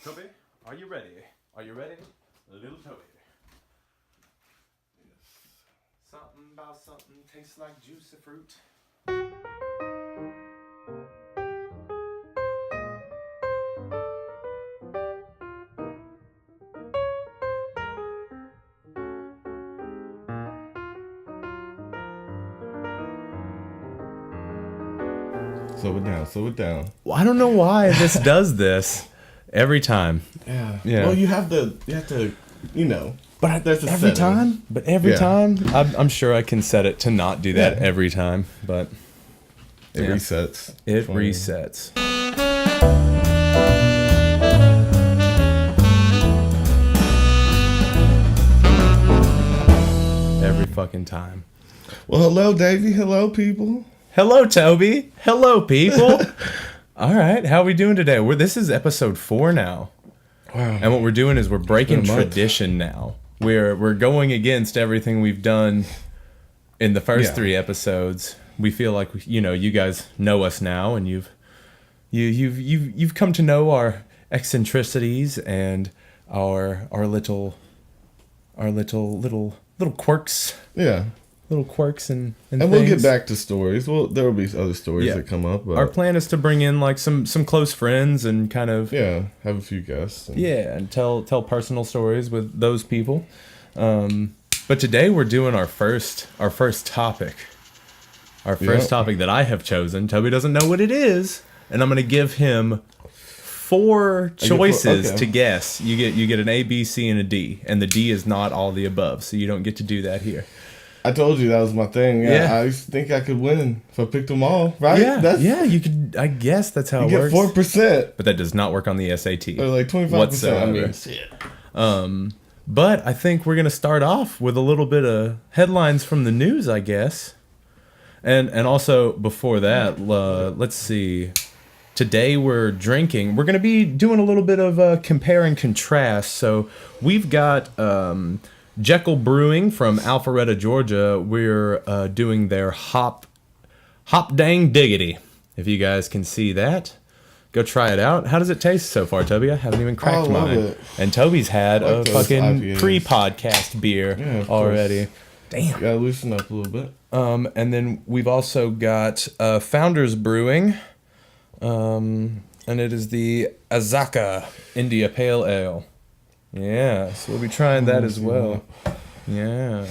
Toby, are you ready? Are you ready? Little Toby. Yes. Something about something tastes like juicy fruit. Slow it down. Well, I don't know why this does this every time. Yeah. Yeah. Well, you have to, you know. But there's a every setting. time, I'm sure I can set it to not do that every time. But it resets. It resets. Every fucking time. Well, hello, Davvy. Hello, people. Hello, Toby. Hello, people. All right, how are we doing today? This is episode 4 now. Wow. And what we're doing is we're breaking tradition now. We're going against everything we've done in the first 3 episodes. We feel like you guys know us now, and you've come to know our eccentricities and our little quirks. Yeah. Little quirks and things. We'll get back to stories. Well, there will be other stories that come up. But our plan is to bring in like some close friends and kind of have a few guests. And tell personal stories with those people. But today we're doing our first topic. Our first topic that I have chosen. Toby doesn't know what it is, and I'm going to give him 4 choices to guess. You get an A, B, C, and a D, and the D is not all the above, so you don't get to do that here. I told you that was my thing. Yeah. I think I could win if I picked them all, right? Yeah, you could. I guess that's how it works. You get 4%. But that does not work on the SAT. Or like 25%. Whatsoever. I mean, shit. But I think we're going to start off with a little bit of headlines from the news, I guess. And also, before that, let's see. Today we're drinking. We're going to be doing a little bit of compare and contrast. So we've got Jekyll Brewing from Alpharetta, Georgia. We're doing their Hop Dang Diggity. If you guys can see that, go try it out. How does it taste so far, Toby? I haven't even cracked mine. It. And Toby's had a fucking IPAs. Pre-podcast beer already. Damn. Gotta loosen up a little bit. And then we've also got Founders Brewing. And it is the Azaka India Pale Ale. Yeah, so we'll be trying that as well. Yeah.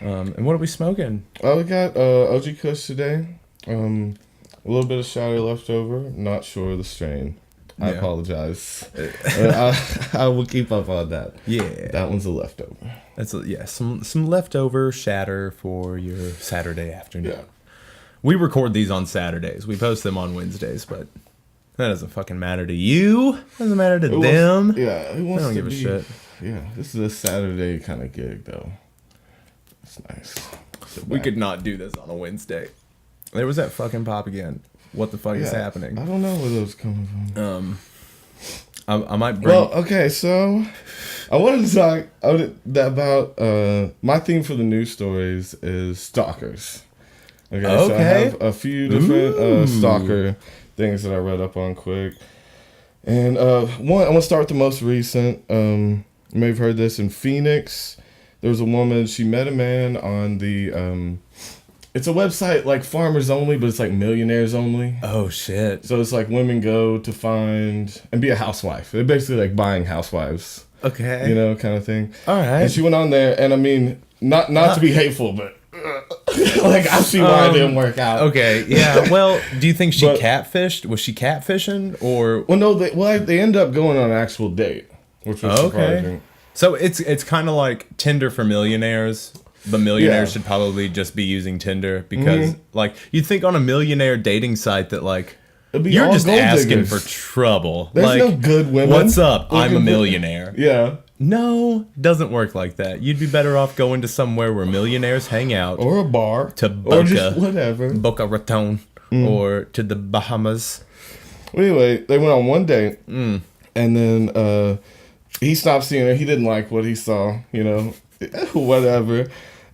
And what are we smoking? Oh, we got OG Kush today. A little bit of Shouty left over. Not sure of the strain. I apologize. I will keep up on that. Yeah. That one's a leftover. That's some leftover shatter for your Saturday afternoon. Yeah. We record these on Saturdays. We post them on Wednesdays, but that doesn't fucking matter to you. Doesn't matter to them. Who wants I don't give a shit. Yeah, this is a Saturday kind of gig, though. It's nice. We could not do this on a Wednesday. There was that fucking pop again. What the fuck is happening? I don't know where those coming from. I might bring... Well, okay, so I wanted to talk about my theme for the news stories is stalkers. Okay, so I have a few different stalker things that I read up on quick. And one, I want to start with the most recent. You may have heard this in Phoenix. There was a woman, she met a man on the... it's a website like Farmers Only, but it's like millionaires only. Oh, shit. So it's like women go to find and be a housewife. They're basically like buying housewives. Okay. You know, kind of thing. All right. And she went on there, and I mean, not to be hateful, but like I see why it didn't work out. Okay, yeah. Well, do you think she catfished? Was she catfishing or? Well, no. They end up going on an actual date, which was surprising. So it's kind of like Tinder for millionaires. But millionaires should probably just be using Tinder because, like, you'd think on a millionaire dating site that, like, you're just asking for trouble. There's like, no good women. What's up? I'm a millionaire. Yeah. No, doesn't work like that. You'd be better off going to somewhere where millionaires hang out. Or a bar. To Boca. Or just whatever. Boca Raton. Or to the Bahamas. Well, anyway, they went on one date. And then he stopped seeing her. He didn't like what he saw, you know, whatever.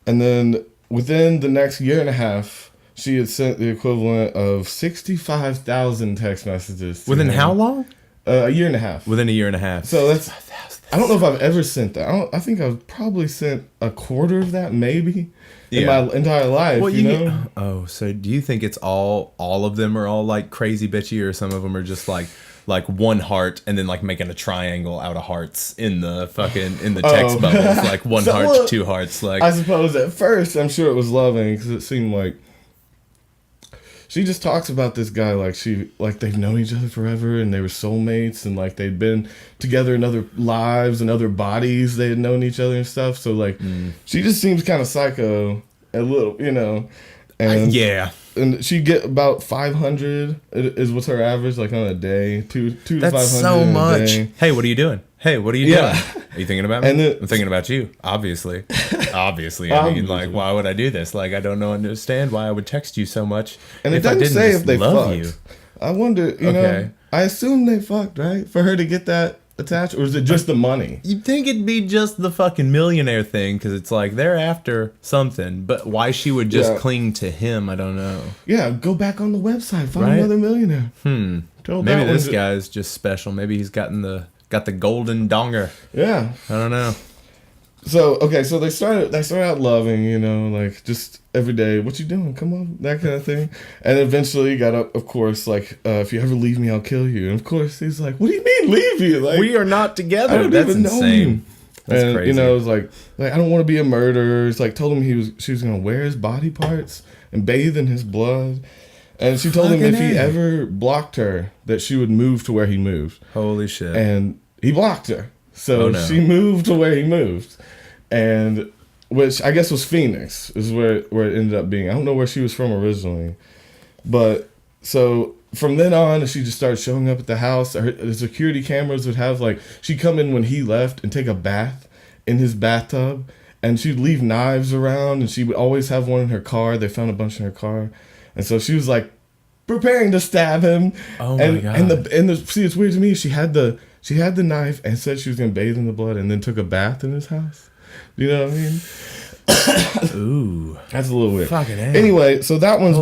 And then within the next year and a half, she had sent the equivalent of 65,000 text messages. Within how long? A year and a half. Within a year and a half. So that's I don't know if I've ever sent that. I think I've probably sent a quarter of that, maybe, in my entire life. Well, you know. Oh, so do you think it's all of them are all like crazy bitchy, or some of them are just like one heart and then like making a triangle out of hearts in the text bubbles, like one heart, two hearts. Like I suppose at first I'm sure it was loving because it seemed like. She just talks about this guy like they've known each other forever and they were soulmates and like they'd been together in other lives and other bodies. They had known each other and stuff. So like she just seems kind of psycho a little, you know. And yeah. And she'd get about 500 is what's her average, like on a day, two to 500. That's so much. Hey, what are you doing? Hey, what are you doing? Are you thinking about me? I'm thinking about you, obviously. Obviously. I mean, like, why would I do this? Like, I don't understand why I would text you so much and if I didn't say if they fucked. You. I wonder, you know, I assume they fucked, right? For her to get that attached, or is it just the money? You'd think it'd be just the fucking millionaire thing, because it's like they're after something, but why she would just cling to him, I don't know. Yeah, go back on the website, find another millionaire. Maybe this guy's just special. Maybe he's got the golden donger. Yeah, I don't know. So so they started out loving, you know, like just every day, what you doing? Come on, that kind of thing. And eventually got up, of course, like if you ever leave me, I'll kill you. And of course he's like, what do you mean leave you? Like we are not together. I don't That's even insane. know you. That's crazy. You know, it was like I don't want to be a murderer. It's like told him she was gonna wear his body parts and bathe in his blood. And she told him if he ever blocked her, that she would move to where he moved. Holy shit. And he blocked her. So she moved to where he moved. And which I guess was Phoenix, is where it ended up being. I don't know where she was from originally. But so from then on, she just started showing up at the house. The security cameras would have she'd come in when he left and take a bath in his bathtub. And she'd leave knives around, and she would always have one in her car. They found a bunch in her car. And so she was like preparing to stab him. Oh my God. And see, it's weird to me. She had the knife and said she was going to bathe in the blood and then took a bath in his house. You know what I mean? Ooh. That's a little weird. Fucking hell. Anyway, so that one's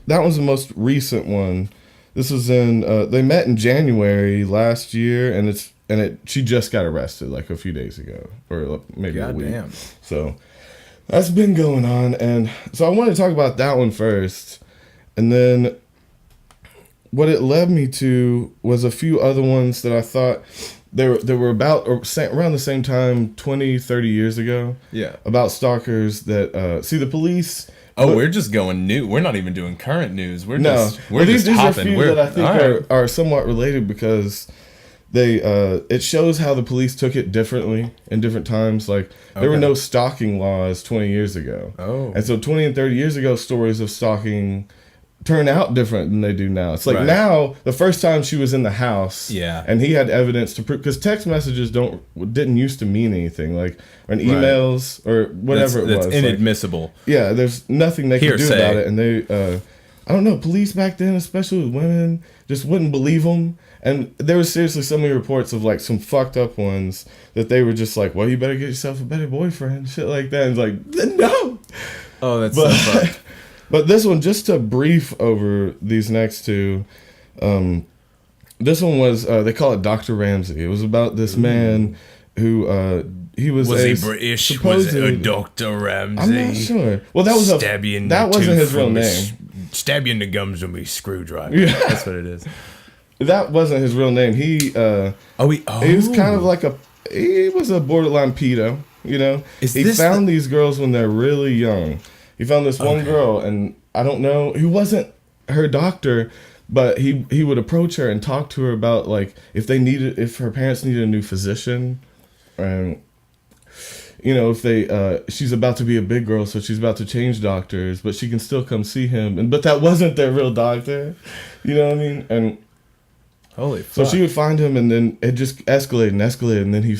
that one's the most recent one. This was in they met in January last year, and she just got arrested like a few days ago, or maybe a week. Damn. So that's been going on, and so I wanted to talk about that one first, and then what it led me to was a few other ones that I thought they were about around the same time 20, 30 years ago. Yeah. About stalkers that see the police. We're just going new. We're not even doing current news. We're just these are a few that I think are somewhat related because they it shows how the police took it differently in different times. Like there were no stalking laws 20 years ago. Oh. And so 20 and 30 years ago, stories of stalking turn out different than they do now. It's like now, the first time she was in the house, and he had evidence to prove, because text messages didn't used to mean anything, like, or emails or whatever it was. That's inadmissible. There's nothing they could do about it, and they, I don't know, police back then, especially with women, just wouldn't believe them. And there was seriously so many reports of like some fucked up ones that they were just like, well, you better get yourself a better boyfriend, shit like that. And it's like, no. Oh, that's so fucked. But this one, just to brief over these next two, this one was, they call it Dr. Ramsey. It was about this man who, he was he British? Was it a Dr. Ramsey? I'm not sure. Well, that was that wasn't his real name. Stab you in the gums with a screwdriver. Yeah. That's what it is. That wasn't his real name. He was kind of he was a borderline pedo, you know? He found these girls when they're really young. He found this one girl, and I don't know, he wasn't her doctor, but he would approach her and talk to her about like if her parents needed a new physician, and you know, if she's about to be a big girl, so she's about to change doctors, but she can still come see him, but that wasn't their real doctor, you know what I mean? And holy fuck. So she would find him, and then it just escalated, and then he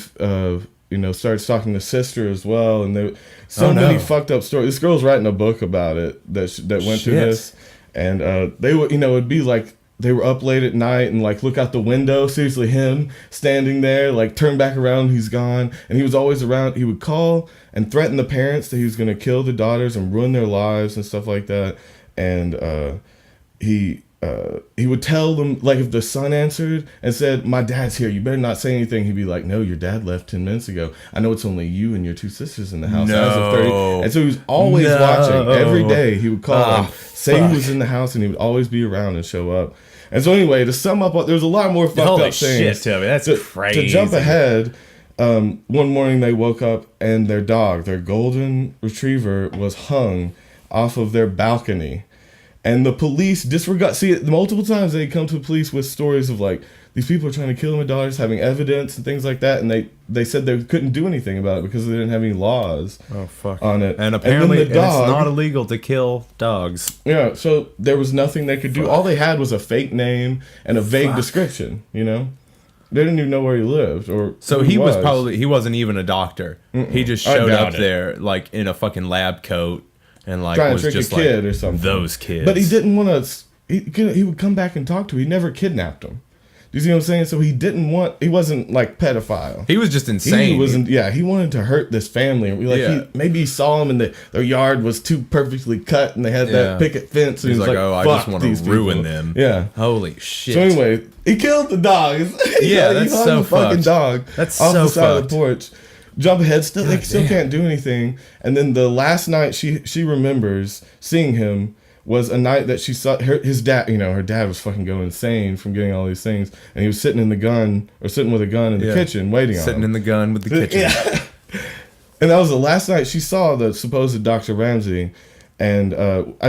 started stalking the sister as well, and many fucked up stories. This girl's writing a book about it that went through this, and they would, it'd be like they were up late at night and like look out the window, seriously him standing there, like turn back around, he's gone, and he was always around. He would call and threaten the parents that he was going to kill the daughters and ruin their lives and stuff like that, and he would tell them, like, if the son answered and said, "My dad's here, you better not say anything," he'd be like, "No, your dad left 10 minutes ago. I know it's only you and your 2 sisters in the house as of 30." And so he was always watching. Every day he would call and say he was in the house, and he would always be around and show up. And so anyway, to sum up, there's a lot more fucked up things. Shit, Toby, that's crazy. To jump ahead, one morning they woke up and their dog, their golden retriever, was hung off of their balcony. And the police disregard. See, multiple times they come to the police with stories of, like, these people are trying to kill my daughters, having evidence and things like that. And they said they couldn't do anything about it because they didn't have any laws on it. And apparently it's not illegal to kill dogs. Yeah, so there was nothing they could do. All they had was a fake name and a vague description, you know? They didn't even know where he lived or so he wasn't even a doctor. He just showed up there, like, in a fucking lab coat. And like trying was to trick just a kid like or something. Those kids. But he didn't want to. He would come back and talk to him. He never kidnapped him. Do you see what I'm saying? So he wasn't like pedophile. He was just insane. He wasn't. Yeah, he wanted to hurt this family. And maybe he saw him and their yard was too perfectly cut and they had that picket fence. And he's like, oh, I just want to ruin people. them. Yeah. Holy shit. So anyway, he killed the dog. Yeah, that's so the fucking fucked. dog. That's off so the side fucked. of the porch. Jump ahead. They still can't do anything. And then the last night she remembers seeing him was a night that she saw his dad. You know, her dad was fucking going insane from getting all these things, and he was sitting with a gun in the kitchen waiting on him. Sitting in the gun with the kitchen. Yeah. And that was the last night she saw the supposed Dr. Ramsey. And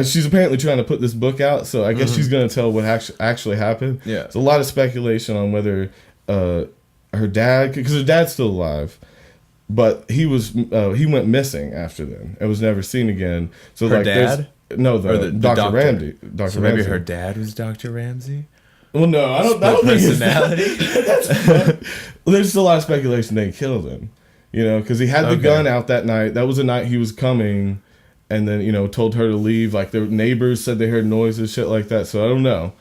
she's apparently trying to put this book out, so I guess she's going to tell what actually happened. Yeah. It's a lot of speculation on whether her dad, because her dad's still alive, but he went missing after then. It was never seen again. So her dad? No, the Dr. Ramsey. So maybe her dad was Dr. Ramsey? Well, no, I don't think personality. There's just a lot of speculation they killed him. You know, because he had the gun out that night. That was the night he was coming, and then, you know, told her to leave. Like, their neighbors said they heard noises, shit like that. So I don't know.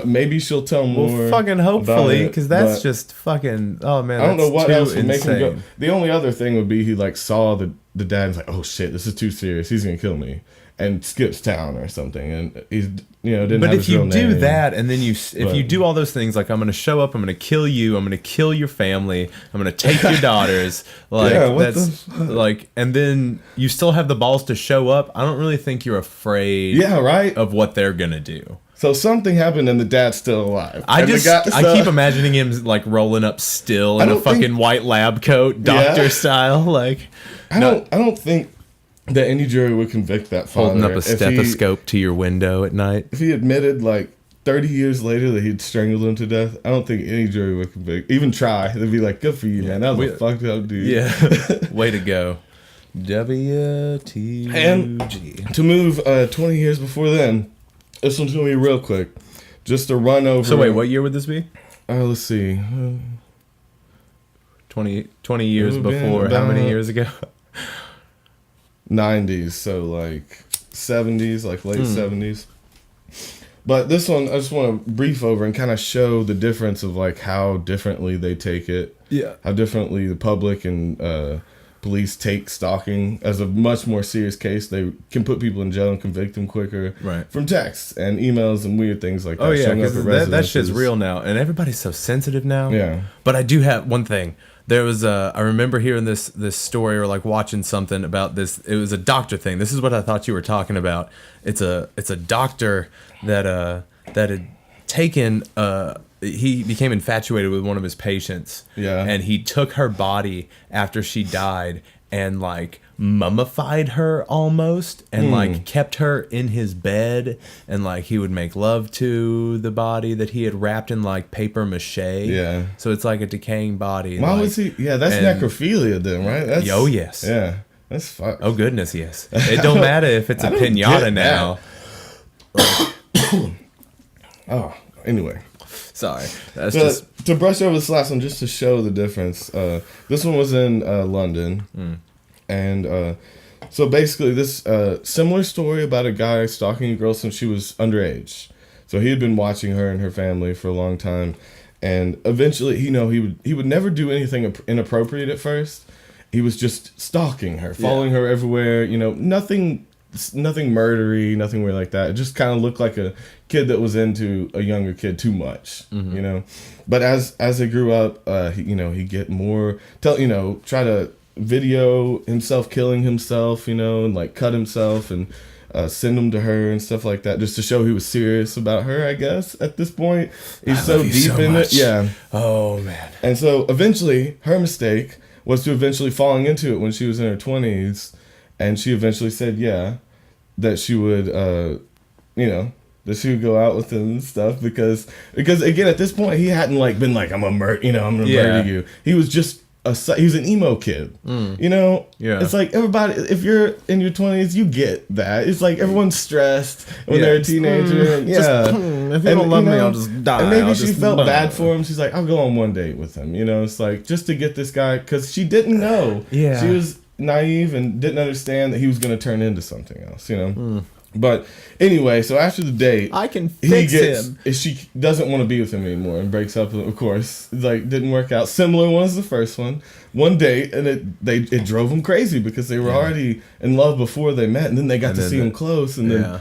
Maybe she'll tell more. Well, fucking hopefully, because that's just fucking. Oh man, I don't know what else would make him insane. go. The only other thing would be he like saw the dad and was like, "Oh shit, this is too serious. He's gonna kill me," and skips town or something. And he's didn't. But have if his real you do name. that, and then if you do all those things, like I'm gonna show up, I'm gonna kill you, I'm gonna kill your family, I'm gonna take your daughters, like that's like, and then you still have the balls to show up. I don't really think you're afraid. Yeah, right. Of what they're gonna do. So something happened and the dad's still alive. I keep imagining him like rolling up still in a fucking white lab coat, doctor style. Like I don't think that any jury would convict that father. Holding up a stethoscope to your window at night. If he admitted like 30 years later that he'd strangled him to death, I don't think any jury would convict. Even try. They'd be like, good for you, man. That was a fucked up dude. Yeah. Way to go. WTG. And to move 20 years before then, this one's going to be real quick. Just to run over. So wait, what year would this be? Let's see. 20 years before. How many years ago? 90s. So like 70s, like late 70s. But this one, I just want to brief over and kind of show the difference of like how differently they take it. Yeah. How differently the public and police take stalking as a much more serious case. They can put people in jail and convict them quicker, right? From texts and emails and weird things like that. Oh yeah, because that shit's real now, and everybody's so sensitive now. Yeah. But I do have one thing. There was I remember hearing this story or like watching something about this. It was a doctor thing. This is what I thought you were talking about. It's a doctor that had taken he became infatuated with one of his patients. Yeah. And he took her body after she died and like mummified her almost and like kept her in his bed and like he would make love to the body that he had wrapped in like paper mache. Yeah. So it's like a decaying body. Why was he? Yeah, that's necrophilia then, right? That's, oh yes. Yeah. That's fucked. Oh goodness, yes. It don't matter if it's a pinata now. Oh, anyway. Sorry. That's just to brush over this last one just to show the difference. This one was in London. And so basically this similar story about a guy stalking a girl since she was underage. So he had been watching her and her family for a long time. And eventually, he would never do anything inappropriate at first. He was just stalking her, following her everywhere. Nothing nothing murdery, nothing weird like that. It just kind of looked like a kid that was into a younger kid too much, you know. But as they grew up, he get more try to video himself killing himself, and like cut himself and send them to her and stuff like that, just to show he was serious about her. I guess at this point, he's so deep in it. Yeah. Oh man. And so eventually, her mistake was to eventually falling into it when she was in her 20s, and she eventually said, that she would, that she would go out with him and stuff because again at this point he hadn't like been like I'm gonna murder you. He was just he was an emo kid, Yeah. It's like everybody, if you're in your 20s, you get that. It's like everyone's stressed when they're a teenager. And, if you don't love me, I'll just die. And maybe she felt bad for him. She's like, I'll go on one date with him. It's like just to get this guy because she didn't know. Yeah. She was naive and didn't understand that he was going to turn into something else. But anyway, so after the date, I can fix him. She doesn't want to be with him anymore and breaks up. Of course, like didn't work out. Similar one as the first one. One date, and it drove them crazy because they were already in love before they met, and then they got to see him close, and then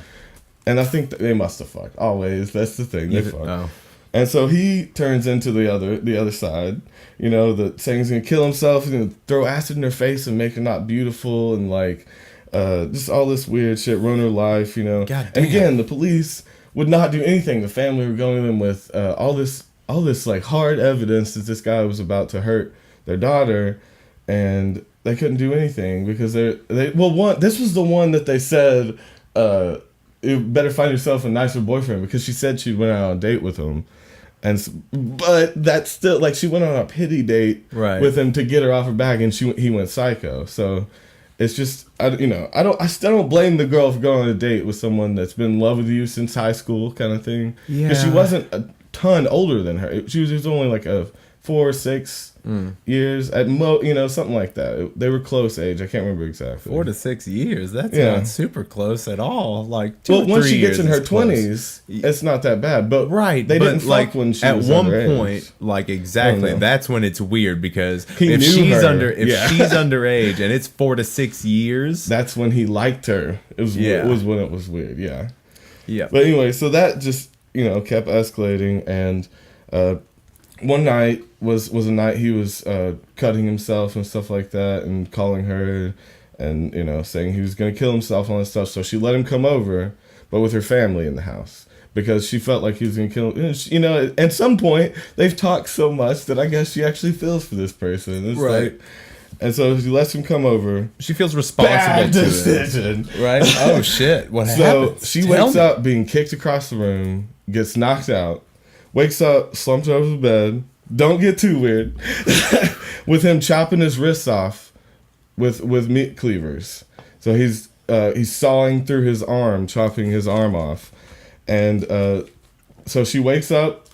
and I think that they must have fucked. Always, that's the thing. They fucked. Oh. And so he turns into the other side. Saying he's gonna kill himself, he's gonna throw acid in her face and make her not beautiful, and like. Just all this weird shit, ruin her life, God damn. And again, the police would not do anything. The family were going to them with all this like hard evidence that this guy was about to hurt their daughter, and they couldn't do anything because this was the one that they said you better find yourself a nicer boyfriend because she said she went out on a date with him. But that's still like she went on a pity date with him to get her off her back, and he went psycho. So. It's just I still don't blame the girl for going on a date with someone that's been in love with you since high school kind of thing. Yeah, because she wasn't a ton older than her. She was only like a 4 or 6 years at something like that. They were close age. I can't remember exactly. 4 to 6 years. That's not super close at all. Like 2 or 3 once she gets years in her 20s, it's not that bad. But they didn't fuck like when she at was one underage. point. Like exactly, that's when it's weird because if she's underage and it's 4 to 6 years, that's when he liked her. It was when it was weird. Yeah. Yeah. But anyway, so that just kept escalating, and one night was a night he was cutting himself and stuff like that, and calling her, and saying he was gonna kill himself and all that stuff. So she let him come over, but with her family in the house because she felt like he was gonna kill him. At some point they've talked so much that I guess she actually feels for this person. It's like, and so she lets him come over. She feels responsible. Bad decision, right? Oh shit! What happened? So she wakes up being kicked across the room, gets knocked out. Wakes up, slumps over the bed. Don't get too weird. With him chopping his wrists off with meat cleavers. So he's sawing through his arm, chopping his arm off. And so she wakes up.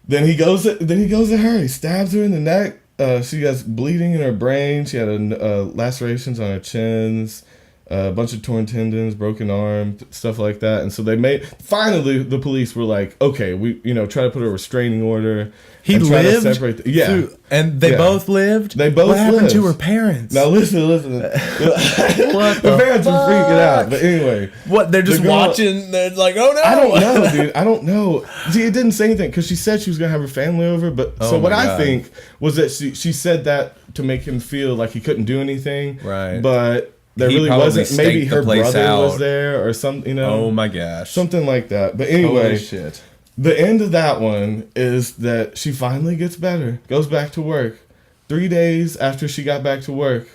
Then he goes at her. He stabs her in the neck. She has bleeding in her brain. She had lacerations on her chins. A bunch of torn tendons, broken arm, stuff like that. And so finally the police were like, okay, we try to put a restraining order. He lived? To separate and they both lived? They both lived. What happened to her parents? Now listen. What the parents were freaking out. But anyway. What, they're just watching? They're like, oh no. I don't know, dude. I don't know. See, it didn't say anything because she said she was going to have her family over. But what I think was that she said that to make him feel like he couldn't do anything. Right. But there really wasn't. Maybe her brother was there or something, Oh my gosh. Something like that. But anyway, holy shit. The end of that one is that she finally gets better, goes back to work. 3 days after she got back to work,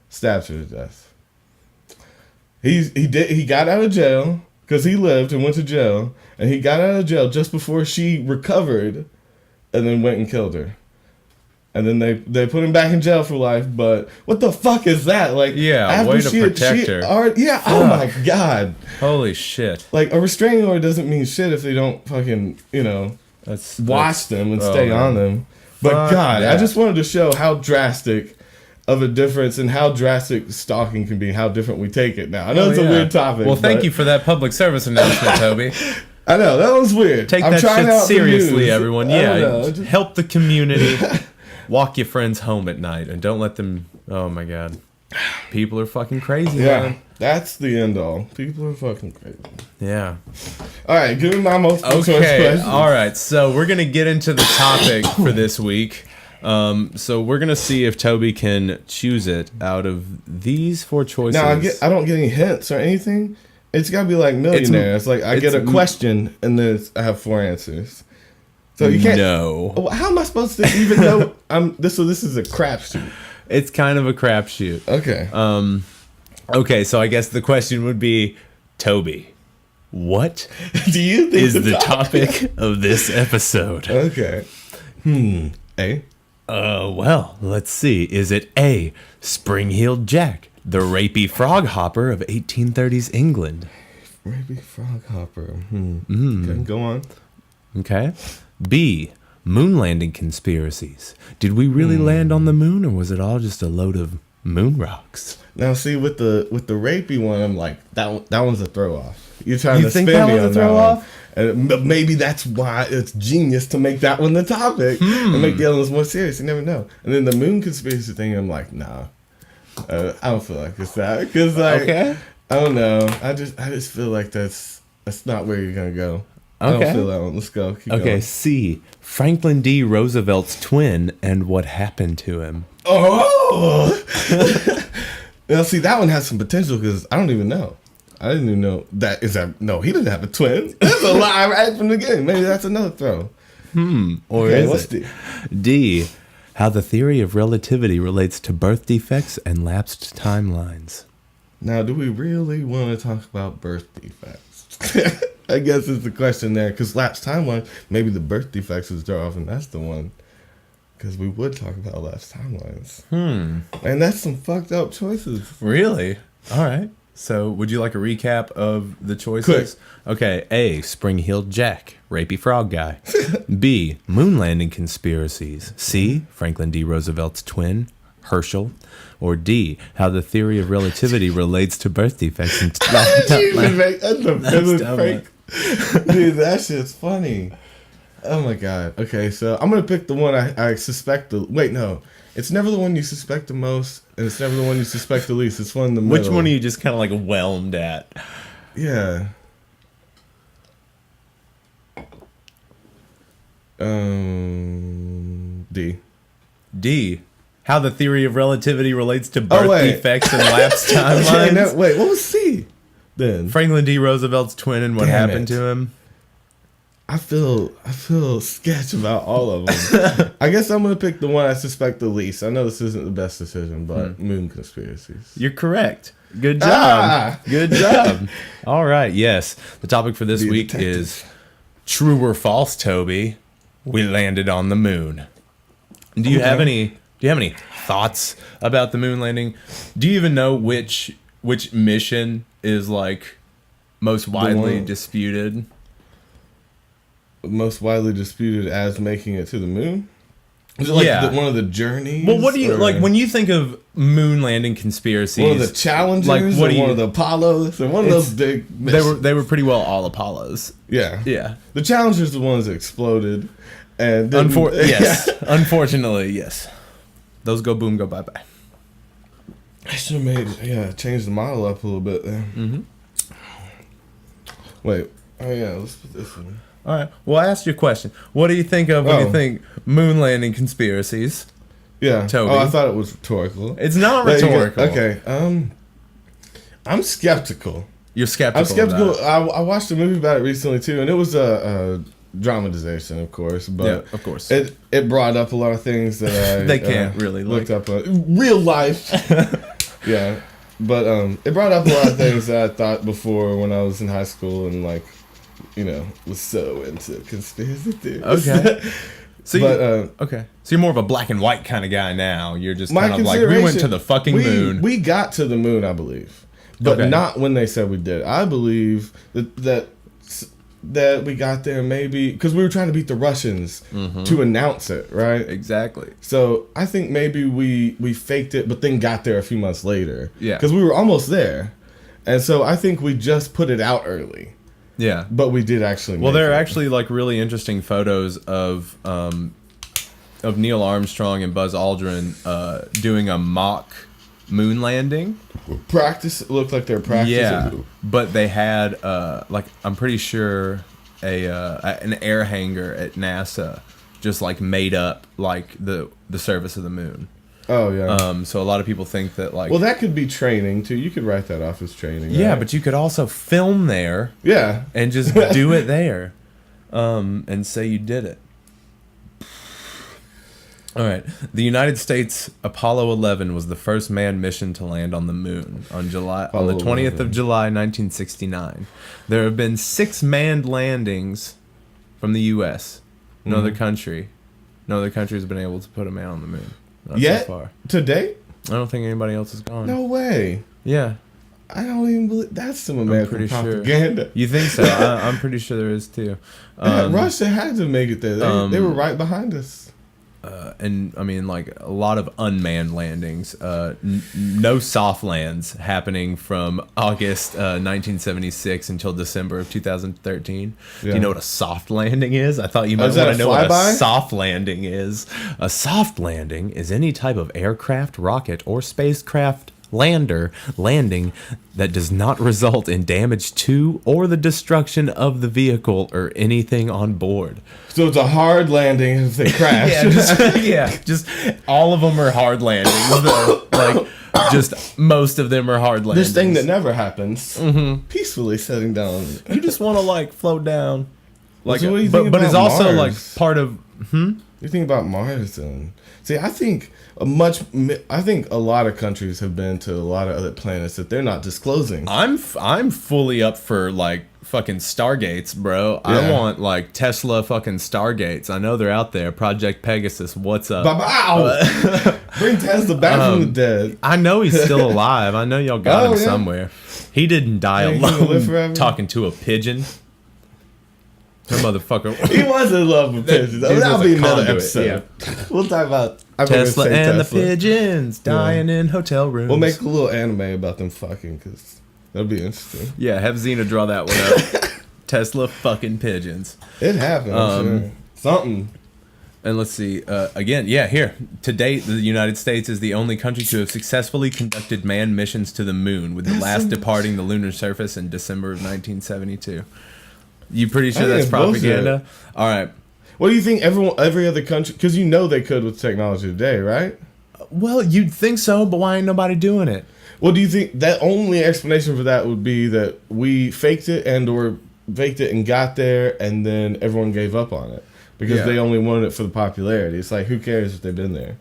stabs her to death. He got out of jail because he lived and went to jail, and he got out of jail just before she recovered, and then went and killed her. And then they put him back in jail for life. But what the fuck is that? Like, way to protect her. Oh my god. Holy shit. Like, a restraining order doesn't mean shit if they don't fucking watch them and stay on them. But God, I just wanted to show how drastic of a difference and how drastic stalking can be, how different we take it now. I know it's a weird topic. Well, thank you for that public service announcement, Toby. I know, that was weird. Take that shit seriously, everyone. Yeah, help the community. Walk your friends home at night and don't let them... Oh, my God. People are fucking crazy, Yeah, man. that's the end all. People are fucking crazy. Yeah. All right, give me my multiple choice Okay. questions. All right. So we're gonna get into the topic for this week. So we're gonna see if Toby can choose it out of these 4 choices. Now I don't get any hints or anything. It's gotta be like Millionaire. It's like I get a question and then I have 4 answers. So you can't. No. How am I supposed to even know? So this is a crapshoot. It's kind of a crapshoot. Okay. Okay. So I guess the question would be, Toby, what Do you think is the topic of this episode? Okay. A. Well, let's see. Is it A, Spring-Heeled Jack, the rapey frog hopper of 1830s England? Rapey frog hopper. Okay, go on. Okay. B, moon landing conspiracies. Did we really land on the moon, or was it all just a load of moon rocks? Now, see, with the rapey one, I'm like, that one's a throw off. You're trying You to think spin that me was a on throw that off? one. And maybe that's why it's genius to make that one the topic and make the other ones more serious. You never know. And then the moon conspiracy thing, I'm like, nah, I don't feel like it's that because Okay. I don't know. I just feel like that's not where you're gonna go. I Okay. don't feel that one. Let's go. Keep Okay, going. C, Franklin D. Roosevelt's twin and what happened to him. Oh. Now, see, that one has some potential because I don't even know. I didn't even know that is that. No, he didn't have a twin. That's a lie right from the beginning. Maybe that's another throw. Or Okay, is what's it D, how the theory of relativity relates to birth defects and lapsed timelines? Now, do we really want to talk about birth defects? I guess it's the question there because lapsed timeline. Maybe the birth defects is throw off, and that's the one. Because we would talk about lapsed timelines. And that's some fucked up choices. Really? All right. So, would you like a recap of the choices? Okay. A, Spring-Heeled Jack, rapey frog guy. B, moon landing conspiracies. C, Franklin D. Roosevelt's twin, Herschel. Or D, how the theory of relativity relates to birth defects and That's a dumb, fake. Dude, that shit's funny. Oh my god. Okay, so I'm gonna pick the one I suspect the. Wait, no, it's never the one you suspect the most, and it's never the one you suspect the least. It's one in the middle. Which one are you just kind of like whelmed at? Yeah. D. D, how the theory of relativity relates to birth wait. defects and lapsed Okay, timelines. no, wait, what was C? Then Franklin D. Roosevelt's twin and what Damn happened it. to him. I feel sketch about all of them. I guess I'm gonna pick the one I suspect the least. I know this isn't the best decision, but moon conspiracies. You're correct. Good job. Ah! Good job. All right. Yes. The topic for this Be a week detective. is true or false, Toby. We landed on the moon. Do you have any thoughts about the moon landing? Do you even know which mission is like most widely one- disputed? Most widely disputed as making it to the moon. Is it like Yeah. one of the journeys? Well, what do you or like when you think of moon landing conspiracies? one of the challenges, like, what or do one you- of the Apollos, or one of those big? They were pretty well all Apollos. Yeah. Yeah. The challengers are the ones that exploded, and didn't- Yes. Unfortunately, yes. Those go boom, go bye bye. I should have changed the model up a little bit there. Wait. Oh yeah, let's put this one. All right. Well, I asked you a question. What do you think of when you Oh. think moon landing conspiracies? Yeah. Toby. Oh, I thought it was rhetorical. It's not There you go. rhetorical. Okay. I'm skeptical. You're skeptical. I'm skeptical. about it. I watched a movie about it recently too, and it was a dramatization, of course. But Yeah, of course. it brought up a lot of things that I They can't really looked up on real life. Yeah, but it brought up a lot of things that I thought before when I was in high school and was so into conspiracy theories. Okay. So But, okay. So you're more of a black and white kind of guy now. You're just my kind of like, we went consideration- to the fucking moon. We got to the moon, I believe, but Okay. not when they said we did. I believe that we got there maybe because we were trying to beat the Russians to announce it, right? Exactly. So I think maybe we faked it, but then got there a few months later. Yeah. Because we were almost there, and so I think we just put it out early, Yeah. but we did actually. Well, make there are it. actually like really interesting photos of Neil Armstrong and Buzz Aldrin doing a mock moon landing. Practice. It looked like they're practicing. Yeah, but they had like I'm pretty sure an air hangar at NASA just like made up like the surface of the moon. Oh yeah. So a lot of people think that like well, that could be training too. You could write that off as training. Yeah, right? but you could also film there. Yeah. And just do it there, and say you did it. All right. The United States Apollo 11 was the first manned mission to land on the moon on the 20th of July, 1969. There have been 6 manned landings from the U.S. No other country has been able to put a man on the moon. Not Yet? so far. To date? I don't think anybody else has gone. No way. Yeah. I don't even believe that's some American propaganda. Sure. You think so? I'm pretty sure there is too. Russia had to make it there. They were right behind us. And I mean, like a lot of unmanned landings. No soft lands happening from August 1976 until December of 2013. Yeah. Do you know what a soft landing is? I thought you might want to know what a soft landing is. A soft landing is any type of aircraft, rocket, or spacecraft landing that does not result in damage to or the destruction of the vehicle or anything on board. So it's a hard landing if they crash. just all of them are hard landings. Like just most of them are hard landings. This thing that never happens. Peacefully setting down. You just want to like float down. Like, so what do you think but it's about also Mars? like part of. You think about Mars then? See, I think a lot of countries have been to a lot of other planets that they're not disclosing. I'm fully up for like fucking Stargates, bro. Yeah. I want like Tesla fucking Stargates. I know they're out there. Project Pegasus, what's up? Bring Tesla back from the dead. I know he's still alive. I know y'all got him somewhere. He didn't die alone talking to a pigeon. That motherfucker. He was in love with pigeons. That'll be another episode. Yeah. We'll talk about Tesla and the pigeons dying in hotel rooms. We'll make a little anime about them fucking because that'll be interesting. Yeah, have Xena draw that one up. Tesla fucking pigeons. It happened. Sure. Something. And let's see. Again, here. To date, the United States is the only country to have successfully conducted manned missions to the moon, with the last departing the lunar surface in December of 1972. You pretty sure that's propaganda? Bullshit. All right. What do you think every other country... Because you know they could with technology today, right? Well, you'd think so, but why ain't nobody doing it? Well, do you think that only explanation for that would be that we faked it and got there and then everyone gave up on it? Because they only wanted it for the popularity. It's like, who cares if they've been there?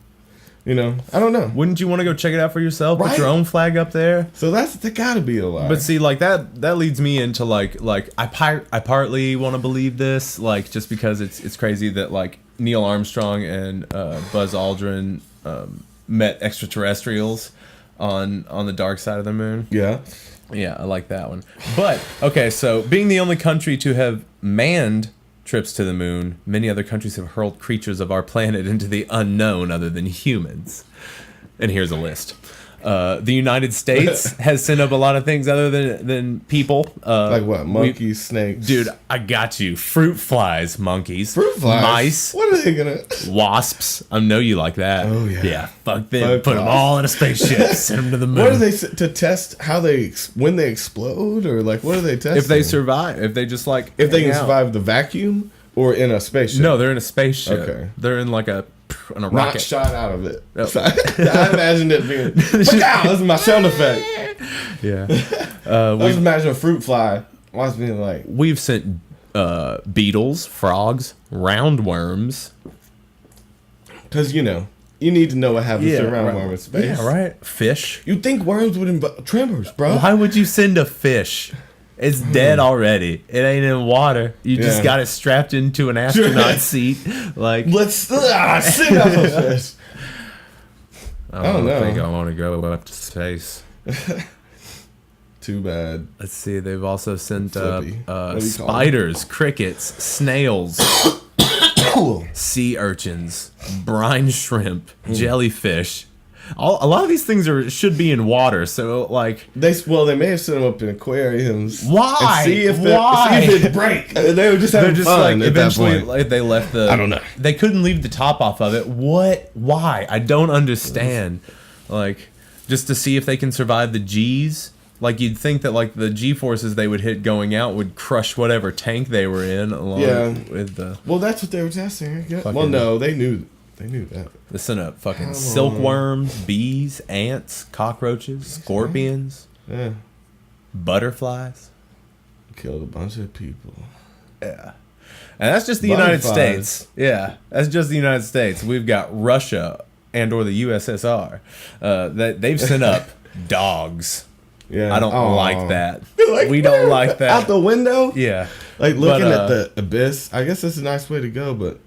You know, I don't know. Wouldn't you want to go check it out for yourself? Right? Put your own flag up there. So that gotta be a lie. But see, like that leads me into like I partly want to believe this, like just because it's crazy that like Neil Armstrong and Buzz Aldrin met extraterrestrials on the dark side of the moon. Yeah. Yeah, I like that one. But okay, so being the only country to have manned trips to the moon, many other countries have hurled creatures of our planet into the unknown other than humans. And here's a list. The United States has sent up a lot of things other than people. Like what? Monkeys, snakes? Dude, I got you. Fruit flies, monkeys. Fruit flies? Mice. What are they gonna... Wasps. I know you like that. Oh, yeah. Yeah, fuck them. Put them all in a spaceship. Send them to the moon. What are they... To test how when they explode? Or like, what are they testing? If they survive. If they just like... If they can survive the vacuum? Or in a spaceship? No, they're in a spaceship. Okay. They're in like a rocket. Not shot out of it. Yep. I imagined it being... This is my sound effect. Yeah. I just imagine a fruit fly. Watch being like... We've sent beetles, frogs, roundworms. Because, you need to know what happens to a roundworm in space. Yeah, right. Fish. You'd think worms would invite tremors, bro. Why would you send a fish? It's dead already. It ain't in water. You just got it strapped into an astronaut seat. Like, let's send out those fish. I don't think I want to go up to space. Too bad. Let's see. They've also sent up spiders, crickets, snails, sea urchins, brine shrimp, jellyfish. A lot of these things should be in water, so like they may have set them up in aquariums. Why? And see if it break. They were just having fun. Like, eventually, like, they left the. I don't know. They couldn't leave the top off of it. What? Why? I don't understand. Like, just to see if they can survive the G's. Like, you'd think that, like, the G-forces they would hit going out would crush whatever tank they were in, along with the... Well, that's what they were testing. Well, no, they knew that. They sent up fucking silkworms, bees, ants, cockroaches, scorpions, butterflies. Killed a bunch of people. Yeah. And that's just the United States. Yeah, that's just the United States. We've got Russia and or the USSR. They've sent up dogs. Yeah, I don't like that. Like, we don't like that. Out the window? Yeah. Like looking at the abyss. I guess that's a nice way to go, but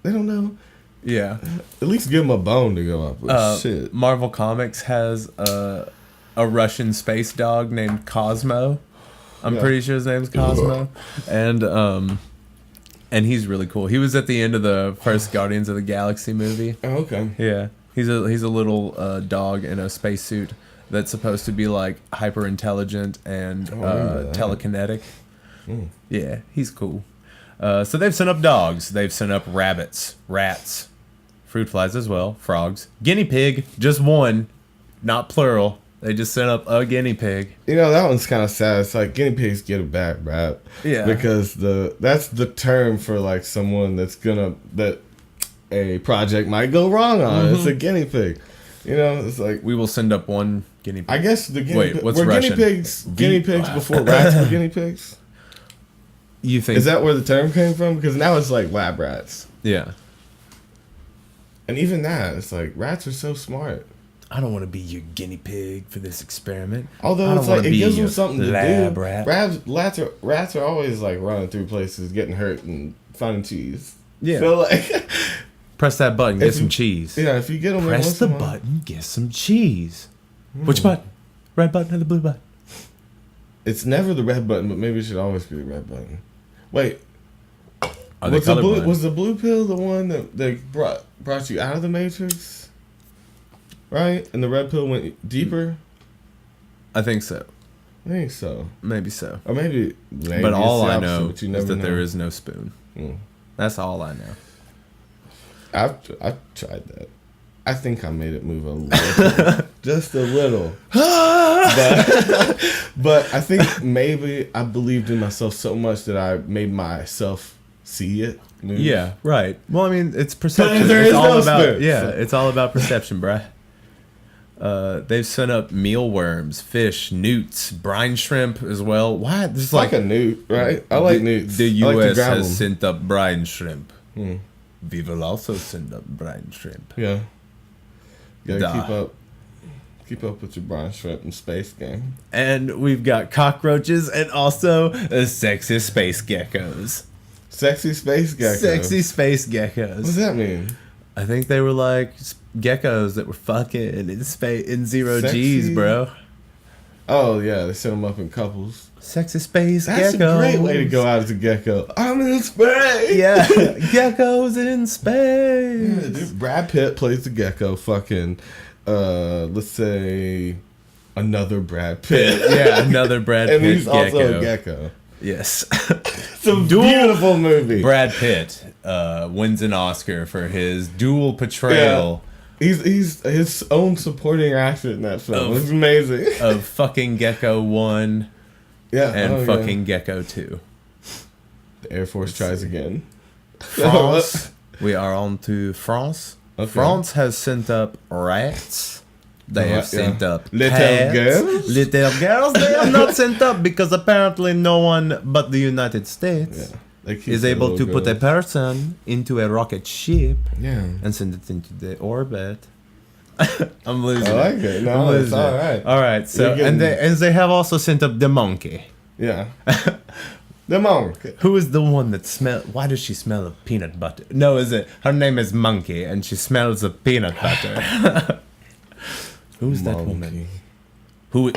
they don't know. Yeah. At least give them a bone to go up with. Shit. Marvel Comics has a Russian space dog named Cosmo. I'm pretty sure his name's Cosmo. And he's really cool. He was at the end of the first Guardians of the Galaxy movie. Oh, okay. Yeah. He's a little dog in a spacesuit that's supposed to be like hyper intelligent and telekinetic. Yeah, he's cool. So they've sent up dogs. They've sent up rabbits, rats, fruit flies as well, frogs, guinea pig, just one, not plural. They just sent up a guinea pig. You know, that one's kind of sad. It's like guinea pigs get a bad rap. Yeah. Because that's the term for like someone that a project might go wrong on. It's a guinea pig. You know, it's like we will send up one guinea pig. I guess the guinea what's were Russian? guinea pigs before rats were guinea pigs? You think is that where the term came from? Because now it's like lab rats. Yeah. And even that, it's like rats are so smart. I don't want to be your guinea pig for this experiment. Although it's like it gives them something to do. Rat. Rats are always like running through places, getting hurt and finding cheese. Yeah. So like, press that button, get some cheese. Yeah, if you get them, press the button, get some cheese. Which button? Red button or the blue button? It's never the red button, but maybe it should always be the red button. Wait, was the blue pill the one that brought you out of the Matrix? Right? And the red pill went deeper? I think so. I think so. Maybe so. Or maybe but all I know is that there is no spoon. That's all I know. I've tried that. I think I made it move a little. Just a little. But I think maybe I believed in myself so much that I made myself see it move. Yeah, right. Well, I mean, it's perception. It's all about perception, bruh. They've sent up mealworms, fish, newts, brine shrimp as well. Why? This is like a newt, right? I like newts. The U.S. has sent up brine shrimp. We will also send up brine shrimp. Yeah. You gotta keep up with your brine shrimp and space game. And we've got cockroaches and also sexy space geckos. Sexy space geckos? Sexy space geckos. What does that mean? I think they were like geckos that were fucking in zero G's, bro. Oh, yeah, they set them up in couples. Sexy space geckos. That's a great way to go out as a gecko. I'm in space. Yeah, geckos in space. Yeah, dude, Brad Pitt plays the gecko. Fucking, let's say, another Brad Pitt. Yeah, another Brad Pitt. And he's also a gecko. Yes. It's a beautiful movie. Brad Pitt wins an Oscar for his dual portrayal. Yeah. He's his own supporting actor in that film. It's amazing. Of fucking Gecko 1 and fucking Gecko 2. The Air Force tries again. France. We are on to France. Okay. France has sent up rats. They have sent up little girls. Little girls. They have not sent up because apparently no one but the United States is able to put a person into a rocket ship and send it into the orbit. I'm losing. I like it. No, it's all right. All right. So they have also sent up the monkey. Yeah. The monkey. Who is the one that smell? Why does she smell of peanut butter? No, is it? Her name is Monkey, and she smells of peanut butter. Who's that woman? Who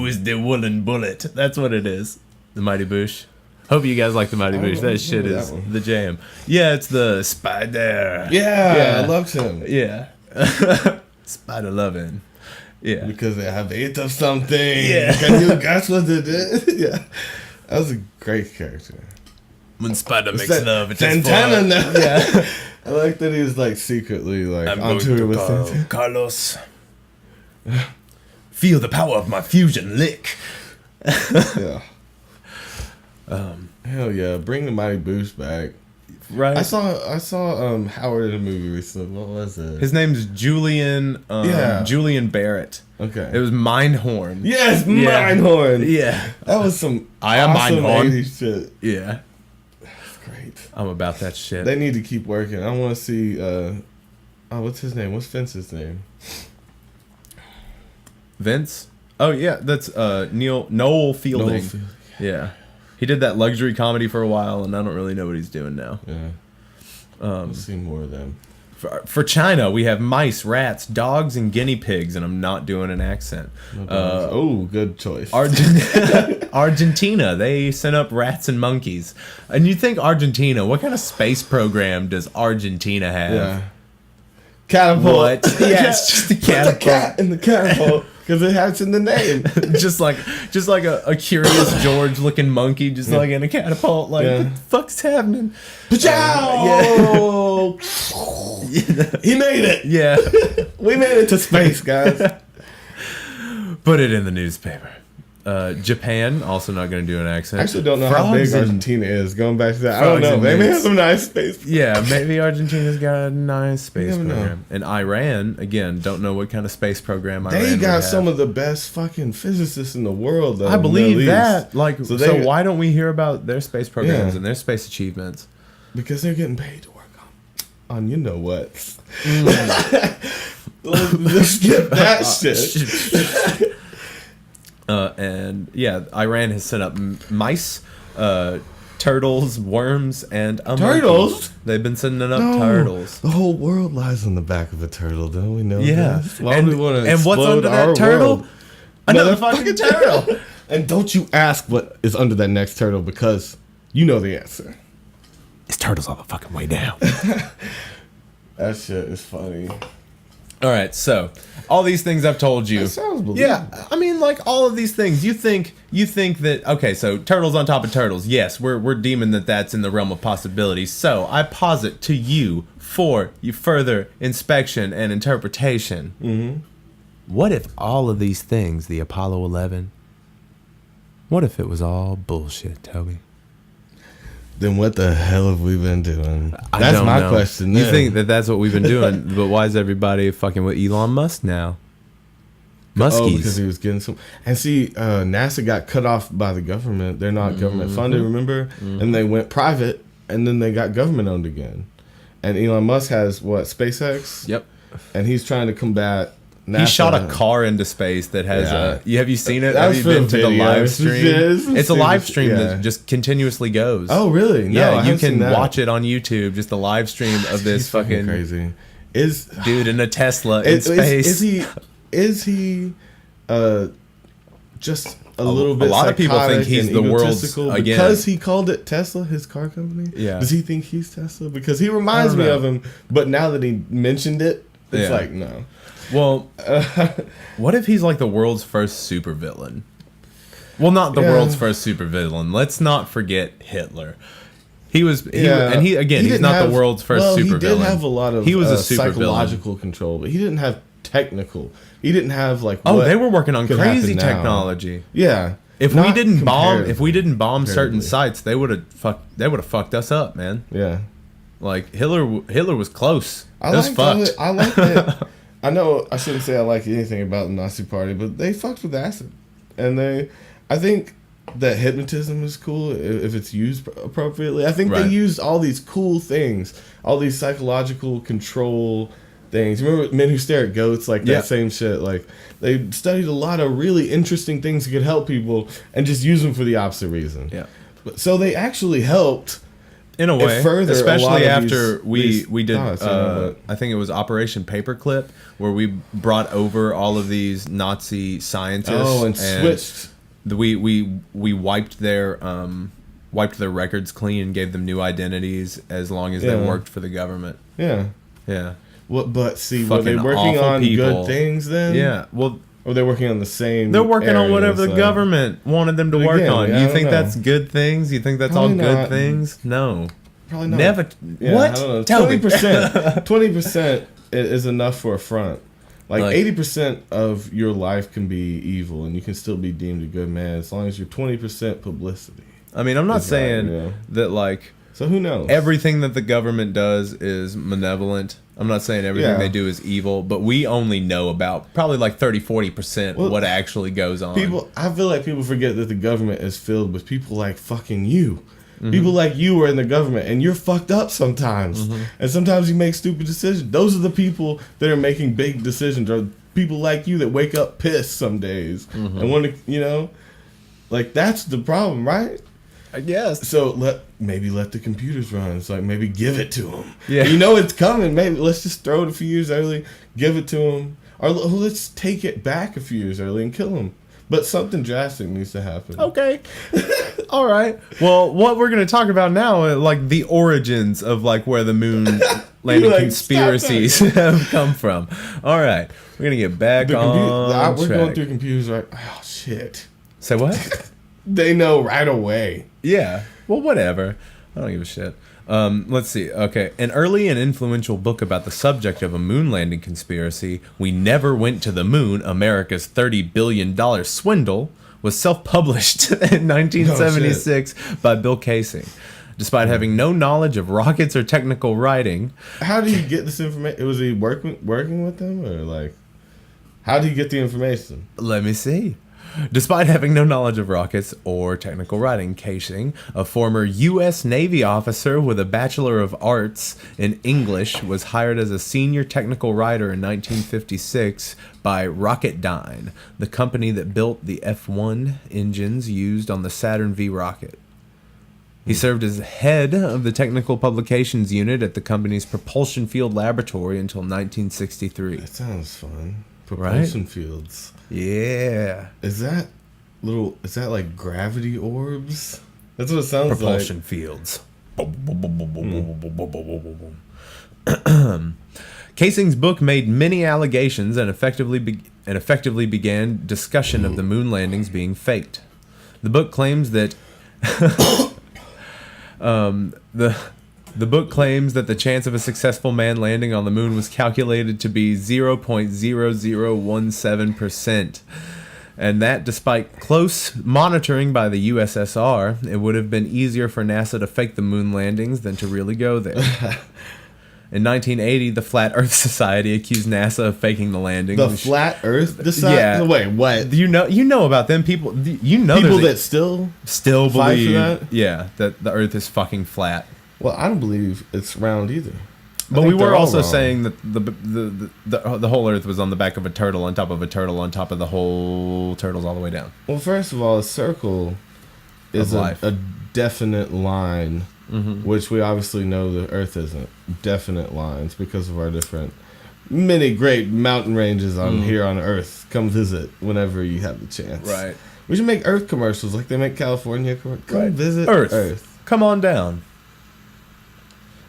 is the woolen bullet? That's what it is. The Mighty Boosh. Hope you guys like the Mighty Boosh. That shit is the jam. Yeah, it's the spider. Yeah, I loved him. Yeah. Spider loving. Yeah. Because they have ate of something. Yeah. Can you guess what it is? Yeah. That was a great character. When Spider makes love, it's Santana now. Yeah. I like that he was like secretly like I'm on going tour to with call Carlos. Feel the power of my fusion lick. Yeah. Hell yeah! Bring the Mighty Boost back. Right. I saw Howard in a movie recently. What was it? His name's Julian. Julian Barrett. Okay. It was Mindhorn. Yes, Mindhorn. Yeah. That was some I am awesome Mindhorn. 80s shit. Yeah. That's great. I'm about that shit. They need to keep working. I want to see. What's his name? What's Vince's name? Vince. Oh yeah, that's Noel Fielding. Yeah. He did that luxury comedy for a while, and I don't really know what he's doing now. Yeah. We'll see more of them. For China, we have mice, rats, dogs, and guinea pigs, and I'm not doing an accent. Good choice. Argentina, they sent up rats and monkeys. And you think Argentina, what kind of space program does Argentina have? Yeah. Catapult. What? Yeah, it's just a catapult. Put the cat in the catapult because it has in the name. just like a curious George looking monkey, just like in a catapult. Like, what the fuck's happening? Pachow! He made it. Yeah, we made it to space, guys. Put it in the newspaper. Japan, also not going to do an accent. I actually don't know how big Argentina is. Going back to that, I don't know. They may have some nice space. Yeah, maybe Argentina's got a nice space program. And Iran, again, don't know what kind of space program Iran They got some of the best fucking physicists in the world, though. I believe that. Like, so why don't we hear about their space programs and their space achievements? Because they're getting paid to work on you know what. Let's skip that shit. And yeah, Iran has set up mice, turtles, worms, and turtles. Monkey. They've been sending up turtles. The whole world lies on the back of a turtle, don't we know? Yeah. This? Why would we want to? And what's under that turtle? World? Another fucking turtle. And don't you ask what is under that next turtle because you know the answer. It's turtles all the fucking way down. That shit is funny. All right, so all these things I've told you. That sounds believable. Yeah, I mean, like all of these things. You think that okay? So turtles on top of turtles. Yes, we're deeming that that's in the realm of possibilities. So I posit to you for you further inspection and interpretation. Mm-hmm. What if all of these things, the Apollo 11? What if it was all bullshit, Toby? Then what the hell have we been doing? That's my question. You think that that's what we've been doing, but why is everybody fucking with Elon Musk now? Muskies. Oh, because he was getting some. And see, NASA got cut off by the government. They're not government funded, remember? Mm-hmm. And they went private, and then they got government owned again. And Elon Musk has, what, SpaceX? Yep. And he's trying to combat NASA. He shot a car into space that has have you seen it? Have you been to the video. live stream? It's a live stream Yeah. that just continuously goes. Oh, really? No, Yeah, I you can seen that. watch it on YouTube, just a live stream of this fucking crazy. Dude in a Tesla in space. Is he just a little bit a lot of people think he's the world's egotistical because he called it Tesla, his car company? Yeah. Does he think he's Tesla? Because he reminds me of him, but now that he mentioned it, it's like, no. Well, what if he's like the world's first supervillain? Well, not the world's first supervillain. Let's not forget Hitler. He's not the world's first supervillain. He did have a lot of he was a psychological control, but he didn't have technical. He didn't have like they were working on crazy technology. Yeah. If we didn't bomb certain sites, they would have fucked us up, man. Yeah. Like Hitler was close. I like it. I know I shouldn't say I like anything about the Nazi Party, but they fucked with acid, and I think that hypnotism is cool if it's used appropriately. I think they used all these cool things, all these psychological control things. Remember Men Who Stare at Goats? Like that same shit. Like they studied a lot of really interesting things that could help people and just use them for the opposite reason. Yeah. So they actually helped. In a way, especially after we did, I think it was Operation Paperclip, where we brought over all of these Nazi scientists. Oh, and switched. We wiped their records clean and gave them new identities as long as they worked for the government. Yeah. Yeah. What? But see, were they working on good things then? Yeah. Well. Or they're working on the same. They're working on whatever the government wanted them to work on. You think that's good things? You think that's probably all good things? No. Probably not. Never. Yeah, what? I don't know. 20%. 20% is enough for a front. Like 80% of your life can be evil, and you can still be deemed a good man as long as you're 20% publicity. I mean, I'm not saying that like. So who knows? Everything that the government does is malevolent. I'm not saying everything they do is evil, but we only know about probably like 30-40% what actually goes on. I feel like people forget that the government is filled with people like fucking you. Mm-hmm. People like you are in the government, and you're fucked up sometimes. Mm-hmm. And sometimes you make stupid decisions. Those are the people that are making big decisions, or people like you that wake up pissed some days and want to, like that's the problem, right? I guess. So maybe let the computers run. It's like maybe give it to them. Yeah. It's coming. Maybe let's just throw it a few years early, give it to them. Or let's take it back a few years early and kill them. But something drastic needs to happen. Okay. All right. Well, what we're going to talk about now are like the origins of like where the moon landing conspiracies have come from. All right. We're going to get back on We're track. going through computers right. Oh, shit. Say what? They know right away. Yeah. Well, whatever. I don't give a shit. Let's see. Okay. An early and influential book about the subject of a moon landing conspiracy, We Never Went to the Moon, America's $30 billion Swindle, was self-published in 1976 by Bill Casing. Despite having no knowledge of rockets or technical writing. How did he get this information? Was he working with them? Or like, how did he get the information? Let me see. Despite having no knowledge of rockets or technical writing, Casing, a former U.S. Navy officer with a Bachelor of Arts in English, was hired as a senior technical writer in 1956 by Rocketdyne, the company that built the F1 engines used on the Saturn V rocket. He served as head of the technical publications unit at the company's propulsion field laboratory until 1963. That sounds fun. Propulsion fields. Yeah. Is that like gravity orbs? That's what it sounds like. Propulsion fields. Casing's book made many allegations and effectively began discussion of the moon landings being faked. The book claims that the book claims that the chance of a successful man landing on the moon was calculated to be 0.0017%. And that despite close monitoring by the USSR, it would have been easier for NASA to fake the moon landings than to really go there. In 1980, the Flat Earth Society accused NASA of faking the landing. The Flat Earth Society? Yeah. Wait, what? You know about them people. People that still believe that? Yeah, that the Earth is fucking flat. Well, I don't believe it's round either. But we were also saying that the whole Earth was on the back of a turtle, on top of a turtle, on top of the whole turtles all the way down. Well, first of all, a circle is a definite line, which we obviously know the Earth isn't. Definite lines because of our many great mountain ranges here on Earth. Come visit whenever you have the chance. Right. We should make Earth commercials like they make California. Come visit Earth. Come on down.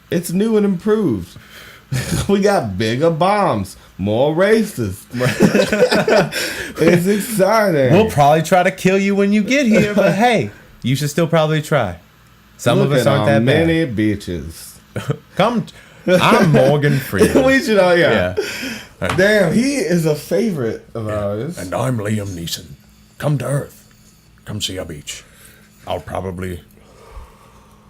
It's new and improved. We got bigger bombs, more racist. It's exciting. We'll probably try to kill you when you get here, but hey, you should still probably try. Some of us aren't that bad. Many bitches. Come, I'm Morgan Freeman. We should all, yeah. Right. Damn, he is a favorite of ours. And I'm Liam Neeson. Come to Earth. Come see a beach. I'll probably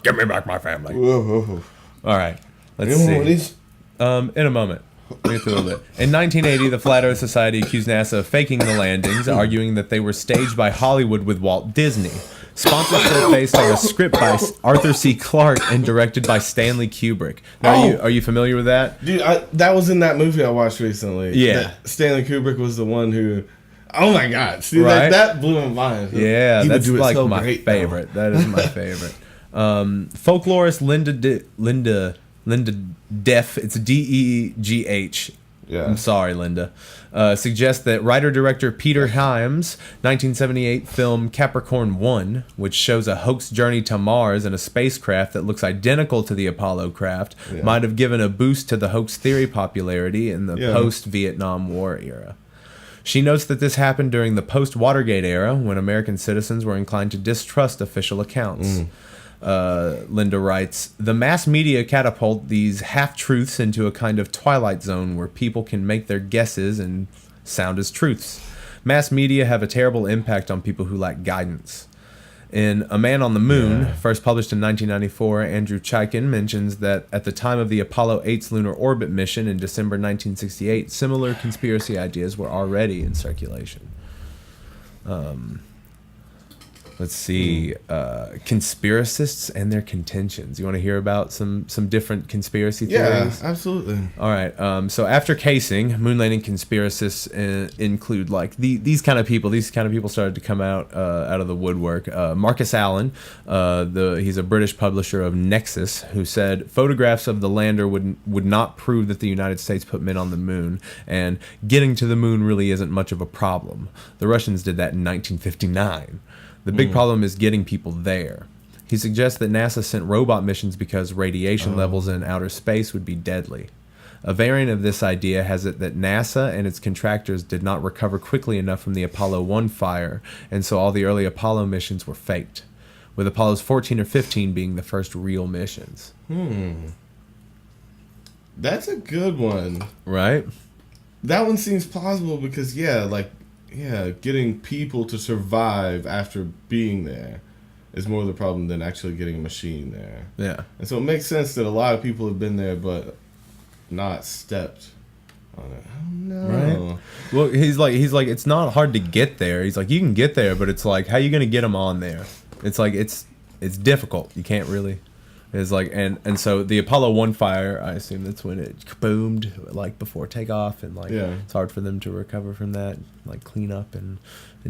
give me back my family. Whoa. All right, let's see. In a moment. We'll get through a little bit. In 1980, the Flat Earth Society accused NASA of faking the landings, arguing that they were staged by Hollywood with Walt Disney. Sponsorship based on a script by Arthur C. Clarke and directed by Stanley Kubrick. Now, are you familiar with that? Dude, that was in that movie I watched recently. Yeah. Stanley Kubrick was the one who... Oh my God. See, right? that blew my mind. Yeah, that's like my favorite. That is my favorite. Folklorist Linda Deff, it's Deegh. Yeah. I'm sorry, Linda. Suggests that writer-director Peter Hyams' 1978 film Capricorn 1, which shows a hoax journey to Mars in a spacecraft that looks identical to the Apollo craft, might have given a boost to the hoax theory popularity in the post-Vietnam War era. She notes that this happened during the post-Watergate era, when American citizens were inclined to distrust official accounts. Linda writes, the mass media catapult these half-truths into a kind of twilight zone where people can make their guesses and sound as truths. Mass media have a terrible impact on people who lack guidance. In A Man on the Moon, first published in 1994, Andrew Chaikin mentions that at the time of the Apollo 8's lunar orbit mission in December 1968, similar conspiracy ideas were already in circulation. Let's see, conspiracists and their contentions. You want to hear about some different conspiracy theories? Yeah, absolutely. All right. So after casing, moon landing conspiracists include like these kind of people. These kind of people started to come out of the woodwork. Marcus Allen, he's a British publisher of Nexus, who said photographs of the lander would not prove that the United States put men on the moon, and getting to the moon really isn't much of a problem. The Russians did that in 1959. The big problem is getting people there. He suggests that NASA sent robot missions because radiation levels in outer space would be deadly. A variant of this idea has it that NASA and its contractors did not recover quickly enough from the Apollo 1 fire, and so all the early Apollo missions were faked, with Apollos 14 or 15 being the first real missions. That's a good one. Right? That one seems plausible because, getting people to survive after being there is more the problem than actually getting a machine there. Yeah. And so it makes sense that a lot of people have been there but not stepped on it. I don't know. Right. Well, he's like, it's not hard to get there. He's like, you can get there, but it's like, how are you going to get them on there? It's like, it's difficult. You can't really. It's like, and so the Apollo 1 fire, I assume that's when it boomed, like before takeoff, and like it's hard for them to recover from that, like clean up and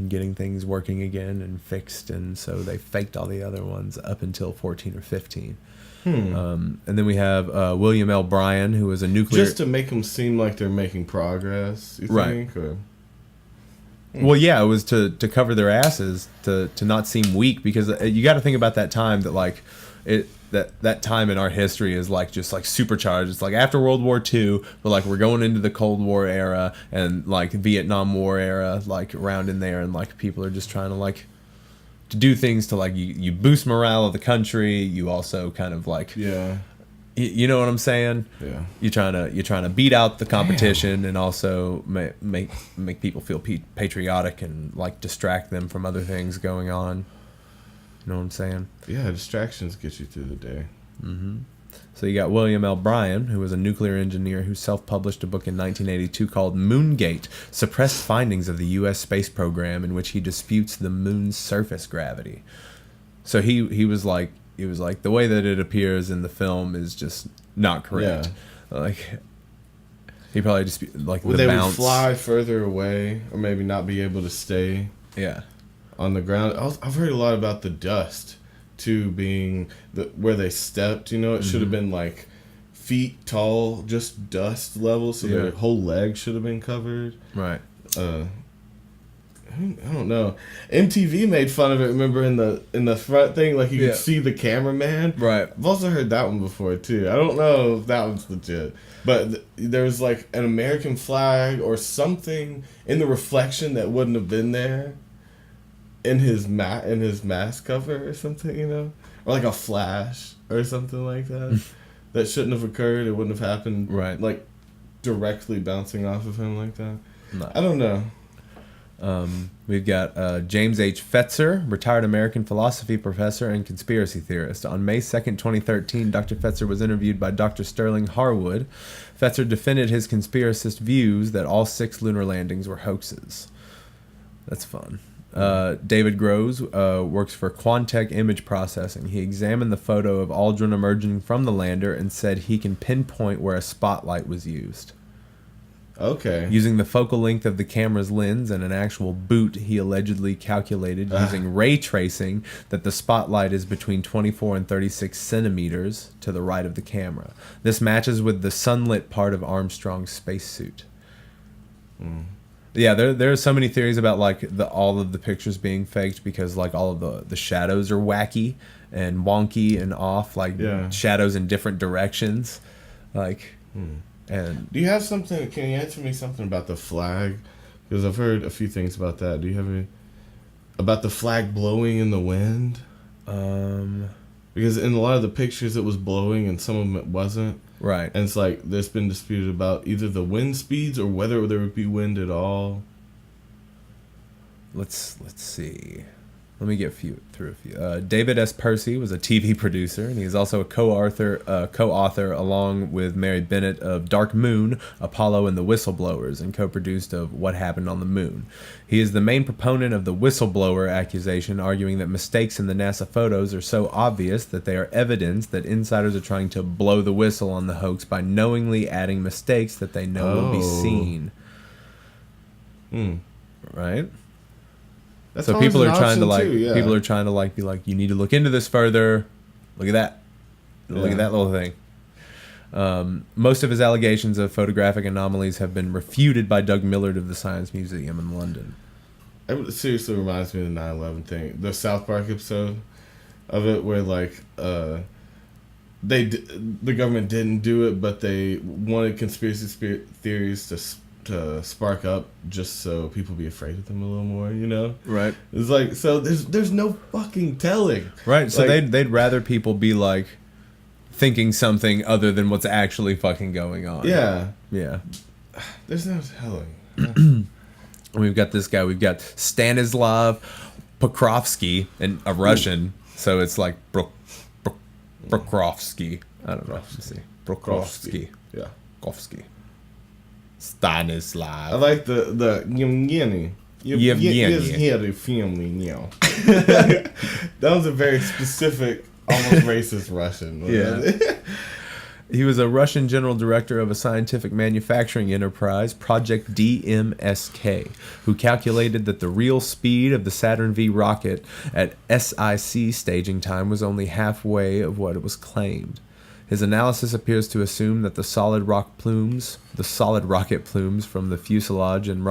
getting things working again and fixed, and so they faked all the other ones up until 14 or 15. And then we have William L. Bryan, who was a nuclear... Just to make them seem like they're making progress, you think? Or... Well, yeah, it was to cover their asses, to not seem weak, because you got to think about that time that like that time in our history is like just like supercharged. It's like after World War II, but like we're going into the Cold War era and like Vietnam War era, like around in there, and like people are just trying to like to do things to like you boost morale of the country. You also kind of like you know what I'm saying? Yeah. You're trying to beat out the competition and also make people feel patriotic and like distract them from other things going on. You know what I'm saying? Yeah, distractions get you through the day. Mm-hmm. So you got William L. Bryan, who was a nuclear engineer who self-published a book in 1982 called Moongate, Suppressed Findings of the U.S. Space Program, in which he disputes the moon's surface gravity. So he was like, the way that it appears in the film is just not correct. Yeah. Like, he probably just, like, the bounce. They would fly further away, or maybe not be able to stay. Yeah. On the ground. I've heard a lot about the dust, too, being where they stepped. You know, it should have been like feet tall, just dust level, so their whole leg should have been covered. Right. I don't know. MTV made fun of it. Remember in the front thing, like you could see the cameraman. Right. I've also heard that one before too. I don't know if that one's legit, but there was like an American flag or something in the reflection that wouldn't have been there. In his mask cover or something, you know, or like a flash or something like that that shouldn't have occurred. It wouldn't have happened, right? Like directly bouncing off of him like that. No. I don't know. We've got James H. Fetzer, retired American philosophy professor and conspiracy theorist. On May 2nd, 2013, Dr. Fetzer was interviewed by Dr. Sterling Harwood. Fetzer defended his conspiracist views that all 6 lunar landings were hoaxes. That's fun. David Groves works for Quantech Image Processing. He examined the photo of Aldrin emerging from the lander and said he can pinpoint where a spotlight was used. Okay. Using the focal length of the camera's lens and an actual boot, he allegedly calculated using ray tracing that the spotlight is between 24 and 36 centimeters to the right of the camera. This matches with the sunlit part of Armstrong's spacesuit. Yeah, there are so many theories about like all of the pictures being faked because like all of the shadows are wacky and wonky and off, like shadows in different directions, like. And do you have something? Can you answer me something about the flag? Because I've heard a few things about that. Do you have any about the flag blowing in the wind? because in a lot of the pictures it was blowing and some of them it wasn't. Right. And it's like there's been disputed about either the wind speeds or whether there would be wind at all. Let's see. Let me get through a few. David S. Percy was a TV producer, and he's also a co-author along with Mary Bennett of Dark Moon, Apollo, and the Whistleblowers, and co-produced of What Happened on the Moon. He is the main proponent of the whistleblower accusation, arguing that mistakes in the NASA photos are so obvious that they are evidence that insiders are trying to blow the whistle on the hoax by knowingly adding mistakes that they know will be seen. Right? That's so people are trying to people are trying to be like, you need to look into this further. Look at that. Look at that little thing. Most of his allegations of photographic anomalies have been refuted by Doug Millard of the Science Museum in London. It seriously reminds me of the 9/11 thing, the South Park episode of it, where like the government didn't do it, but they wanted conspiracy theories to spark up just so people be afraid of them a little more, you know? Right. It's like, so there's no fucking telling. Right. So like, they'd rather people be like thinking something other than what's actually fucking going on. Yeah. Yeah. There's no telling. We've got this guy. We've got Stanislav Pokrovsky, and a Russian. So it's like Pokrovsky. I don't know. Let's see. Pokrovsky. Yeah. Pokrovsky. Stanislav. I like the Yevgeny. Yevgeny family, you know. That was a very specific, almost racist Russian. Yeah. He was a Russian general director of a scientific manufacturing enterprise, Project DMSK, who calculated that the real speed of the Saturn V rocket at SIC staging time was only halfway of what it was claimed. His analysis appears to assume that the solid rocket plumes from the fuselage and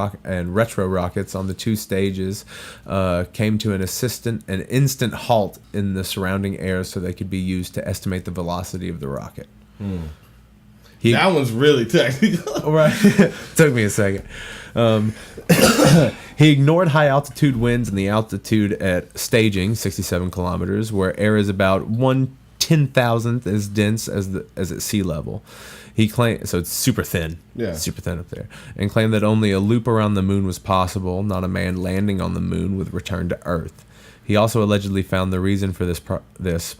retro rockets on the two stages came to an instant halt in the surrounding air so they could be used to estimate the velocity of the rocket. That one's really technical. Right. Took me a second. He ignored high altitude winds and the altitude at staging, 67 kilometers, where air is about 1/10,000th as dense as at sea level. He claimed, so it's super thin, super thin up there, and claimed that only a loop around the moon was possible, not a man landing on the moon with return to Earth. He also allegedly found the reason for this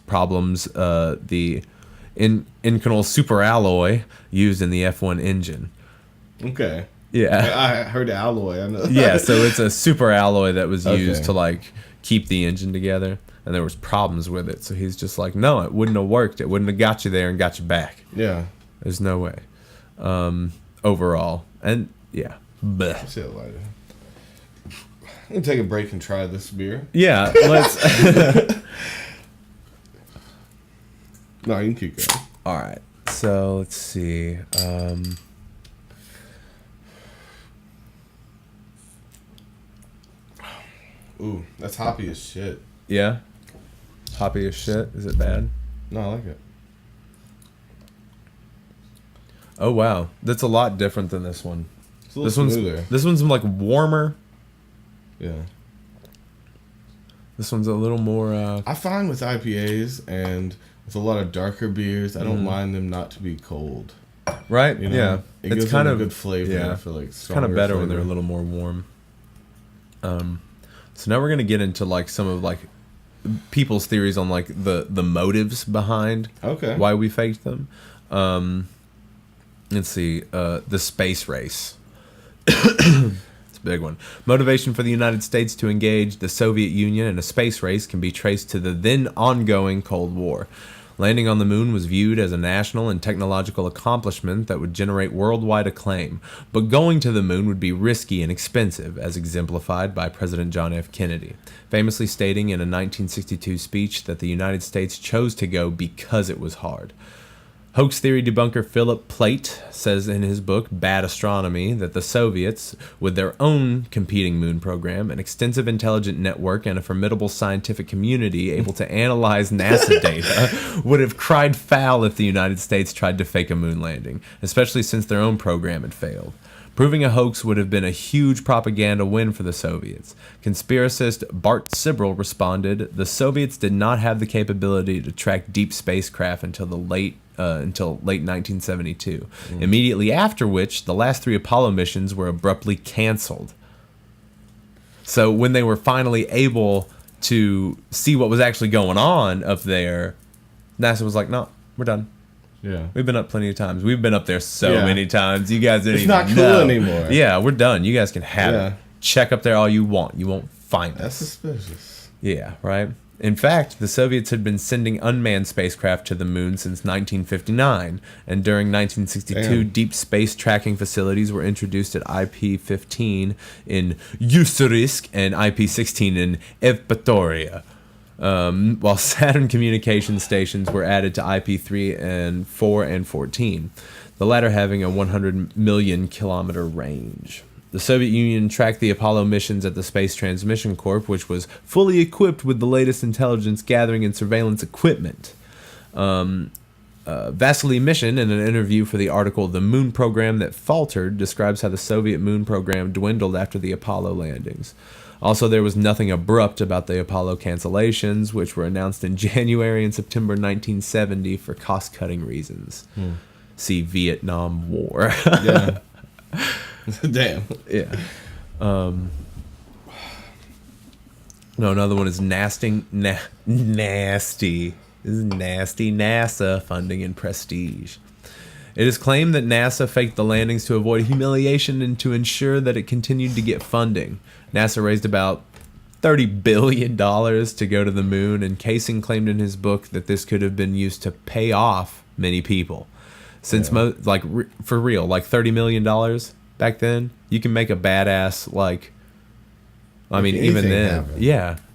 problems the Inconel superalloy used in the F1 engine. Okay. Yeah. I heard alloy. I know. Yeah, so it's a superalloy that was used to like keep the engine together. And there was problems with it, so he's just like, no, it wouldn't have worked. It wouldn't have got you there and got you back. Yeah, there's no way. Overall, and yeah, bleh. See you later. I'm gonna take a break and try this beer. Yeah, let's. No, you can keep going. All right, so let's see. Ooh, that's hoppy as shit. Yeah. Hoppy as shit. Is it bad? No, I like it. Oh wow, that's a lot different than this one. It's a little smoother. This one's like warmer. Yeah. This one's a little more. I find with IPAs and with a lot of darker beers, I don't mind them not to be cold. Right. You know? Yeah. It gives them a good flavor. Yeah. For like it's kind of better when they're a little more warm. So now we're gonna get into like some of like people's theories on like the motives behind why we faked them. Let's see, the space race. It's a big one. Motivation for the United States to engage the Soviet Union in a space race can be traced to the then ongoing Cold War. Landing on the moon was viewed as a national and technological accomplishment that would generate worldwide acclaim, but going to the moon would be risky and expensive, as exemplified by President John F. Kennedy, famously stating in a 1962 speech that the United States chose to go because it was hard. Hoax theory debunker Philip Plait says in his book Bad Astronomy that the Soviets, with their own competing moon program, an extensive intelligent network, and a formidable scientific community able to analyze NASA data, would have cried foul if the United States tried to fake a moon landing, especially since their own program had failed. Proving a hoax would have been a huge propaganda win for the Soviets. Conspiracist Bart Sibrel responded, "The Soviets did not have the capability to track deep spacecraft until late 1972, immediately after which the last 3 Apollo missions were abruptly canceled." So when they were finally able to see what was actually going on up there, NASA was like, "No, we're done. Yeah. We've been up plenty of times. We've been up there so many times. You guys didn't even know. It's not cool anymore. Yeah, we're done. You guys can have it. Check up there all you want. You won't find us." That's suspicious. Yeah, right? In fact, the Soviets had been sending unmanned spacecraft to the moon since 1959, and during 1962, deep space tracking facilities were introduced at IP-15 in Usurisk and IP-16 in Evpatoria. While Saturn communication stations were added to IP-3 and 4 and 14, the latter having a 100 million kilometer range. The Soviet Union tracked the Apollo missions at the Space Transmission Corp, which was fully equipped with the latest intelligence gathering and surveillance equipment. Vasily Mishin, in an interview for the article "The Moon Program That Faltered," describes how the Soviet moon program dwindled after the Apollo landings. Also, there was nothing abrupt about the Apollo cancellations, which were announced in January and September 1970 for cost-cutting reasons. See Vietnam War. Yeah. Damn. Yeah. No, another one is nasty. This is nasty NASA funding and prestige. It is claimed that NASA faked the landings to avoid humiliation and to ensure that it continued to get funding. NASA raised about $30 billion to go to the moon, and Casing claimed in his book that this could have been used to pay off many people. Since for real, like $30 million back then, you can make a badass, even then,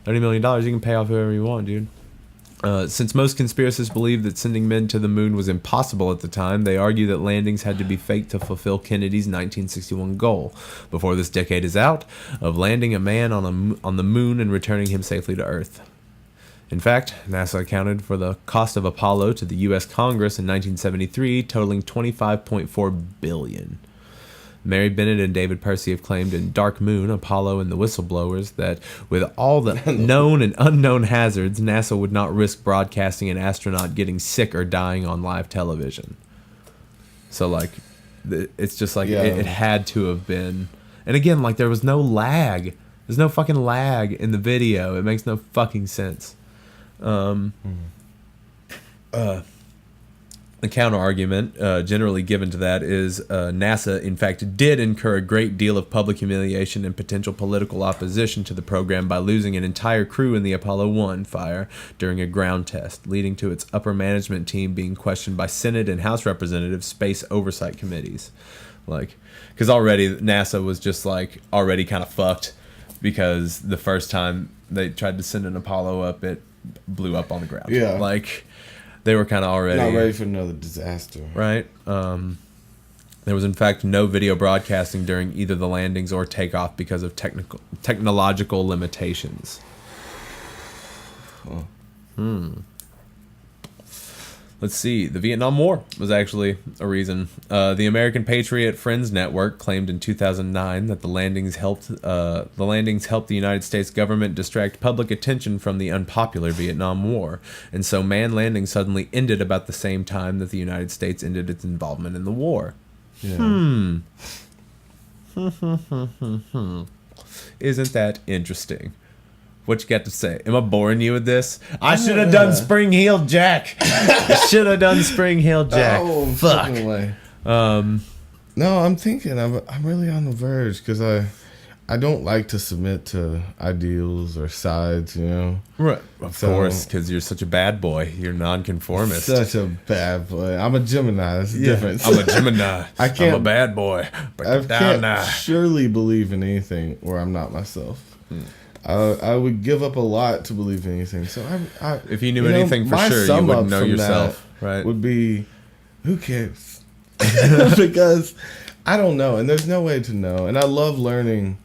$30 million, you can pay off whoever you want, dude. Since most conspiracists believed that sending men to the moon was impossible at the time, they argue that landings had to be faked to fulfill Kennedy's 1961 goal, before this decade is out, of landing a man on the moon and returning him safely to Earth. In fact, NASA accounted for the cost of Apollo to the U.S. Congress in 1973, totaling $25.4 billion. Mary Bennett and David Percy have claimed in Dark Moon, Apollo and the Whistleblowers that with all the known and unknown hazards, NASA would not risk broadcasting an astronaut getting sick or dying on live television. So, it's just it had to have been. And again, there was no lag. There's no fucking lag in the video. It makes no fucking sense. The counter-argument generally given to that is NASA, in fact, did incur a great deal of public humiliation and potential political opposition to the program by losing an entire crew in the Apollo 1 fire during a ground test, leading to its upper management team being questioned by Senate and House Representatives' space oversight committees. Because already NASA was just, already kind of fucked because the first time they tried to send an Apollo up, it blew up on the ground. Yeah. They were kind of already not ready for another disaster. Right. There was, in fact, no video broadcasting during either the landings or takeoff because of technological limitations. Let's see. The Vietnam War was actually a reason. The American Patriot Friends Network claimed in 2009 that the landings helped the United States government distract public attention from the unpopular Vietnam War, and so manned landings suddenly ended about the same time that the United States ended its involvement in the war. Yeah. Isn't that interesting? What you got to say? Am I boring you with this? I should have done Spring Heel Jack. I should have done Spring Heel Jack. Oh, fuck. No, I'm thinking. I'm really on the verge because I don't like to submit to ideals or sides. Right. Of course, because you're such a bad boy. You're nonconformist. Such a bad boy. I'm a Gemini. That's the difference. I'm a Gemini. I'm a bad boy. I can't surely believe in anything where I'm not myself. I would give up a lot to believe in anything. So I if you knew anything for sure, you wouldn't know yourself. Right? Would be who cares? Because I don't know, and there's no way to know. And I love learning,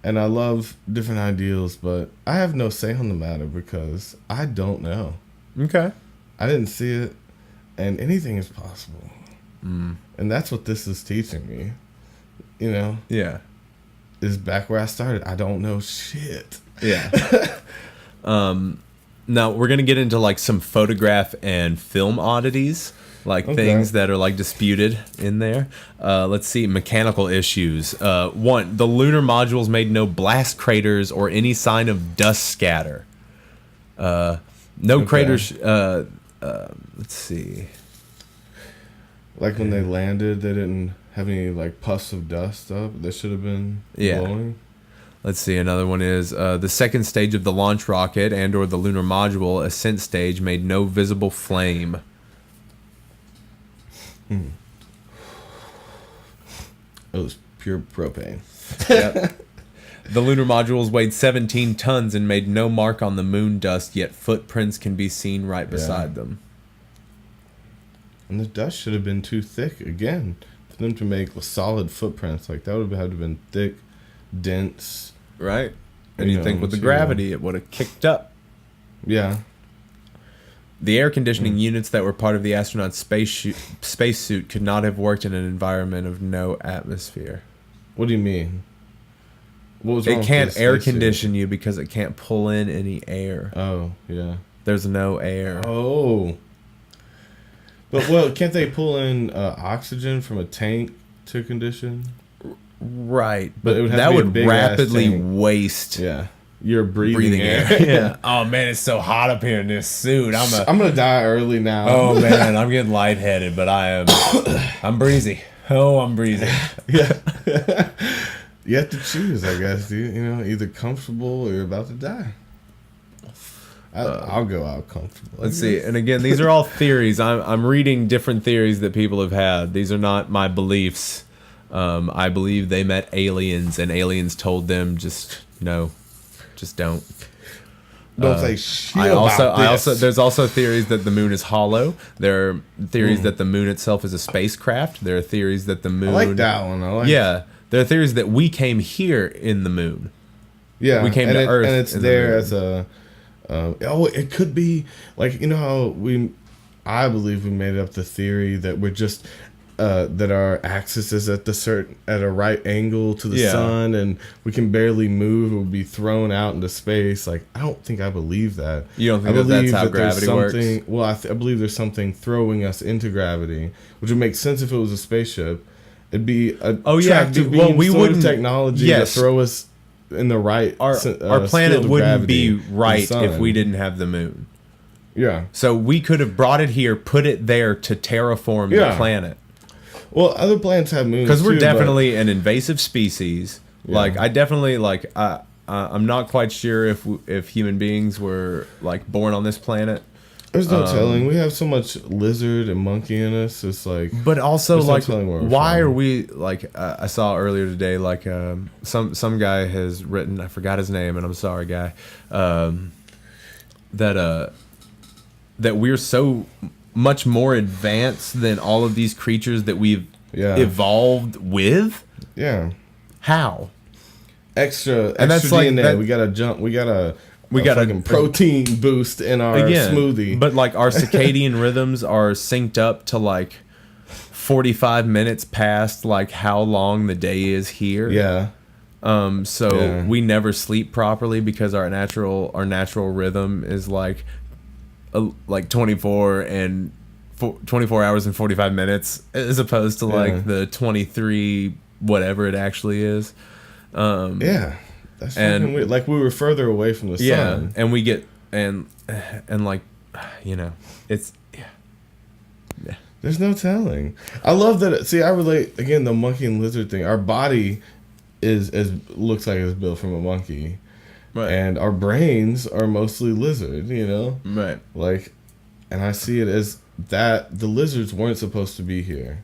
and I love different ideals, but I have no say on the matter because I don't know. Okay. I didn't see it, and anything is possible. And that's what this is teaching me. You know? Yeah. Is back where I started. I don't know shit. Yeah. Now we're gonna get into like some photograph and film oddities, like things that are like disputed in there. Let's see, mechanical issues. One, the lunar modules made no blast craters or any sign of dust scatter. No craters. Let's see. Like when they landed, they didn't have any like puffs of dust up that should have been blowing. Let's see. Another one is the second stage of the launch rocket and or the lunar module ascent stage made no visible flame. It was pure propane. Yep. The lunar modules weighed 17 tons and made no mark on the moon dust, yet footprints can be seen right beside them. And the dust should have been too thick again for them to make solid footprints. Like that would have had to have been thick, dense. Right. And you think with the gravity it would have kicked up. Yeah. The air conditioning units that were part of the astronaut's spacesuit could not have worked in an environment of no atmosphere. What do you mean? What was wrong it can't with the air spacesuit? condition you because it can't pull in any air. Oh, yeah. There's no air. Oh. But, well, can't they pull in oxygen from a tank to condition? Right. But it would have that to be a would big-ass rapidly tank. waste You're breathing air. yeah. Oh, man, it's so hot up here in this suit. I'm going to die early now. Oh, man, I'm getting lightheaded, but I'm breezy. Oh, I'm breezy. Yeah. You have to choose, I guess. You know, either comfortable or you're about to die. I'll go out comfortable. Let's see. And again, these are all theories. I'm reading different theories that people have had. These are not my beliefs. I believe they met aliens, and aliens told them just don't. Don't say shit about this. There's also theories that the moon is hollow. There are theories that the moon itself is a spacecraft. There are theories that the moon. I like that one. There are theories that we came here in the moon. Yeah, we came to Earth, and it's there as a. It could be like, you know how I believe we made up the theory that we're just that our axis is at a right angle to the sun, and we can barely move. It would be thrown out into space. Like, I don't think I believe that. You don't think that's how gravity works? Well, I believe there's something throwing us into gravity, which would make sense if it was a spaceship. It'd be a tractor beam sort of technology to throw us in the right. Our planet wouldn't be right if we didn't have the moon. Yeah. So we could have brought it here, put it there to terraform the planet. Well, other planets have moons because we're definitely an invasive species. Yeah. Like I definitely I'm not quite sure if human beings were like born on this planet. There's no telling. We have so much lizard and monkey in us. It's like, but also like, why are from. we like? I saw earlier today like some guy has written. I forgot his name, and I'm sorry, guy. That we're so much more advanced than all of these creatures that we've evolved with. Yeah. How? Extra that's DNA. Like we gotta jump. We got a protein boost in our smoothie. But like our circadian rhythms are synced up to like 45 minutes past like how long the day is here. Yeah. So we never sleep properly because our natural rhythm is like 24 hours and 45 minutes as opposed to like the 23 whatever it actually is. That's fucking weird. Like we were further away from the sun. And we get and like, you know, it's There's no telling. I love that. See, I relate again the monkey and lizard thing. Our body looks like it's built from a monkey, right? And our brains are mostly lizard. You know, right? Like, and I see it as that the lizards weren't supposed to be here.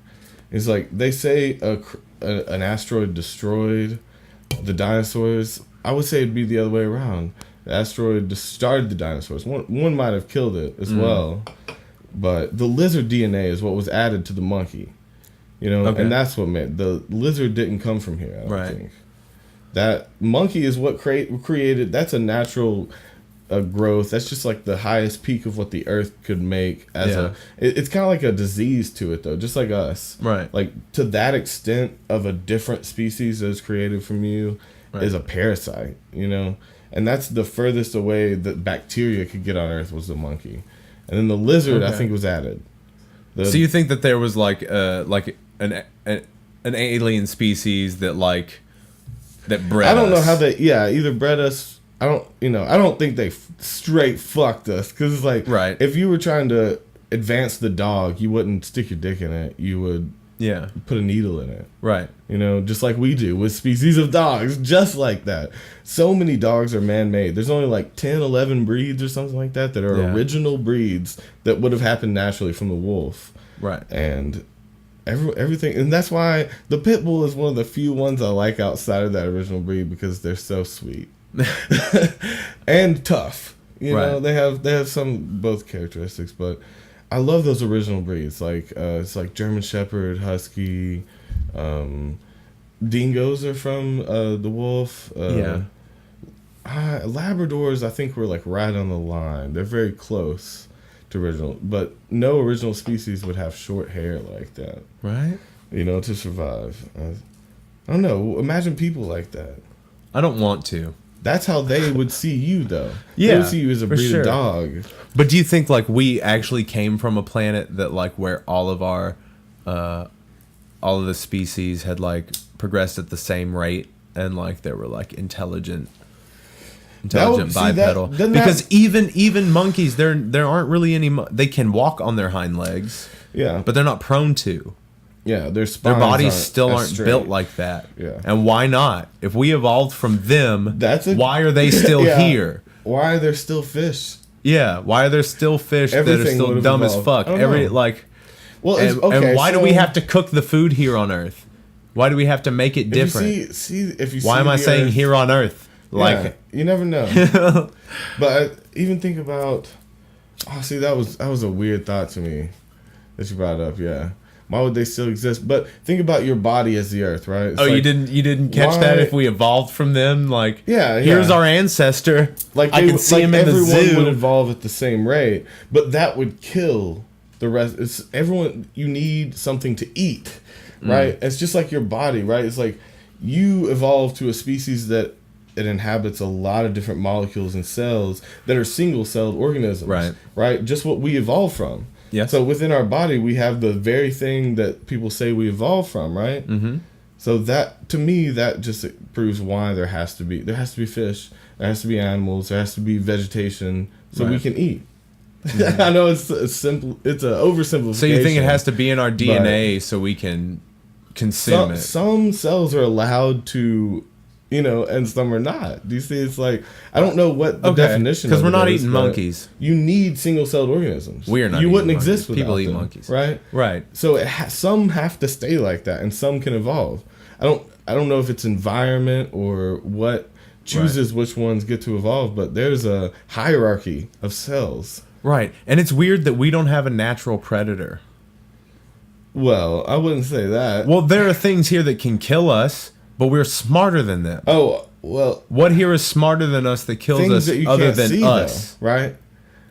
It's like they say an asteroid destroyed the dinosaurs. I would say it'd be the other way around. The asteroid started the dinosaurs. One might have killed it as well, but the lizard DNA is what was added to the monkey. You know, and that's what made the lizard didn't come from here. I don't think that monkey is what created. That's a natural growth. That's just like the highest peak of what the earth could make. It's kind of like a disease to it though, just like us. Right. Like to that extent of a different species that is created from you is a parasite. You know, and that's the furthest away that bacteria could get on Earth was the monkey, and then the lizard I think was added. So you think that there was like an alien species that bred us? I don't know how they either bred us. I don't think they straight fucked us, because it's like if you were trying to advance the dog, you wouldn't stick your dick in it. You would put a needle in it. Right. You know, just like we do with species of dogs, just like that. So many dogs are man-made. There's only like 10, 11 breeds or something like that are original breeds that would have happened naturally from the wolf. Right. And everything, and that's why the pit bull is one of the few ones I like outside of that original breed, because they're so sweet and tough. You know, they have some both characteristics, but I love those original breeds. Like it's like German Shepherd, Husky, Dingoes are from the wolf. Labradors, I think, were like right on the line. They're very close to original, but no original species would have short hair like that. Right. You know, to survive. I don't know. Imagine people like that. I don't want to. That's how they would see you, though. Yeah, they would see you as a breed of dog. But do you think like we actually came from a planet that like where all of the species had like progressed at the same rate, and like there were like intelligent bipedal? Because even monkeys, there aren't really any. They can walk on their hind legs. Yeah, but they're not prone to. Yeah, their bodies still aren't built like that. Yeah, and why not? If we evolved from them, why are they still here? Why are there still fish? Yeah, why are there still fish that are still dumb as fuck? And why do we have to cook the food here on Earth? Why do we have to make it different? Why am I saying here on Earth? Like you never know. But even think about. Oh, see, that was a weird thought to me that you brought up. Yeah. Why would they still exist? But think about your body as the Earth, right? It's you didn't catch that if we evolved from them? Like, here's our ancestor. Like I can see him in the zoo. Everyone would evolve at the same rate, but that would kill the rest. It's everyone. You need something to eat, right? It's just like your body, right? It's like you evolve to a species that it inhabits a lot of different molecules and cells that are single-celled organisms, right? Just what we evolved from. Yes. So within our body, we have the very thing that people say we evolved from, right? Mm-hmm. So that, to me, that just proves why there has to be fish, there has to be animals, there has to be vegetation, so we can eat. Mm-hmm. I know it's simple. It's an oversimplification. So you think it has to be in our DNA so we can consume it? Some cells are allowed to. You know, and some are not. Do you see? It's like I don't know what the definition. Because we're not eating monkeys. You need single-celled organisms. We are not. You wouldn't exist without people eat them, monkeys, right? Right. So some have to stay like that, and some can evolve. I don't know if it's environment or what chooses which ones get to evolve, but there's a hierarchy of cells. Right, and it's weird that we don't have a natural predator. Well, I wouldn't say that. Well, there are things here that can kill us. But we're smarter than them. Oh, well. What here is smarter than us that kills us other than us? Though, right?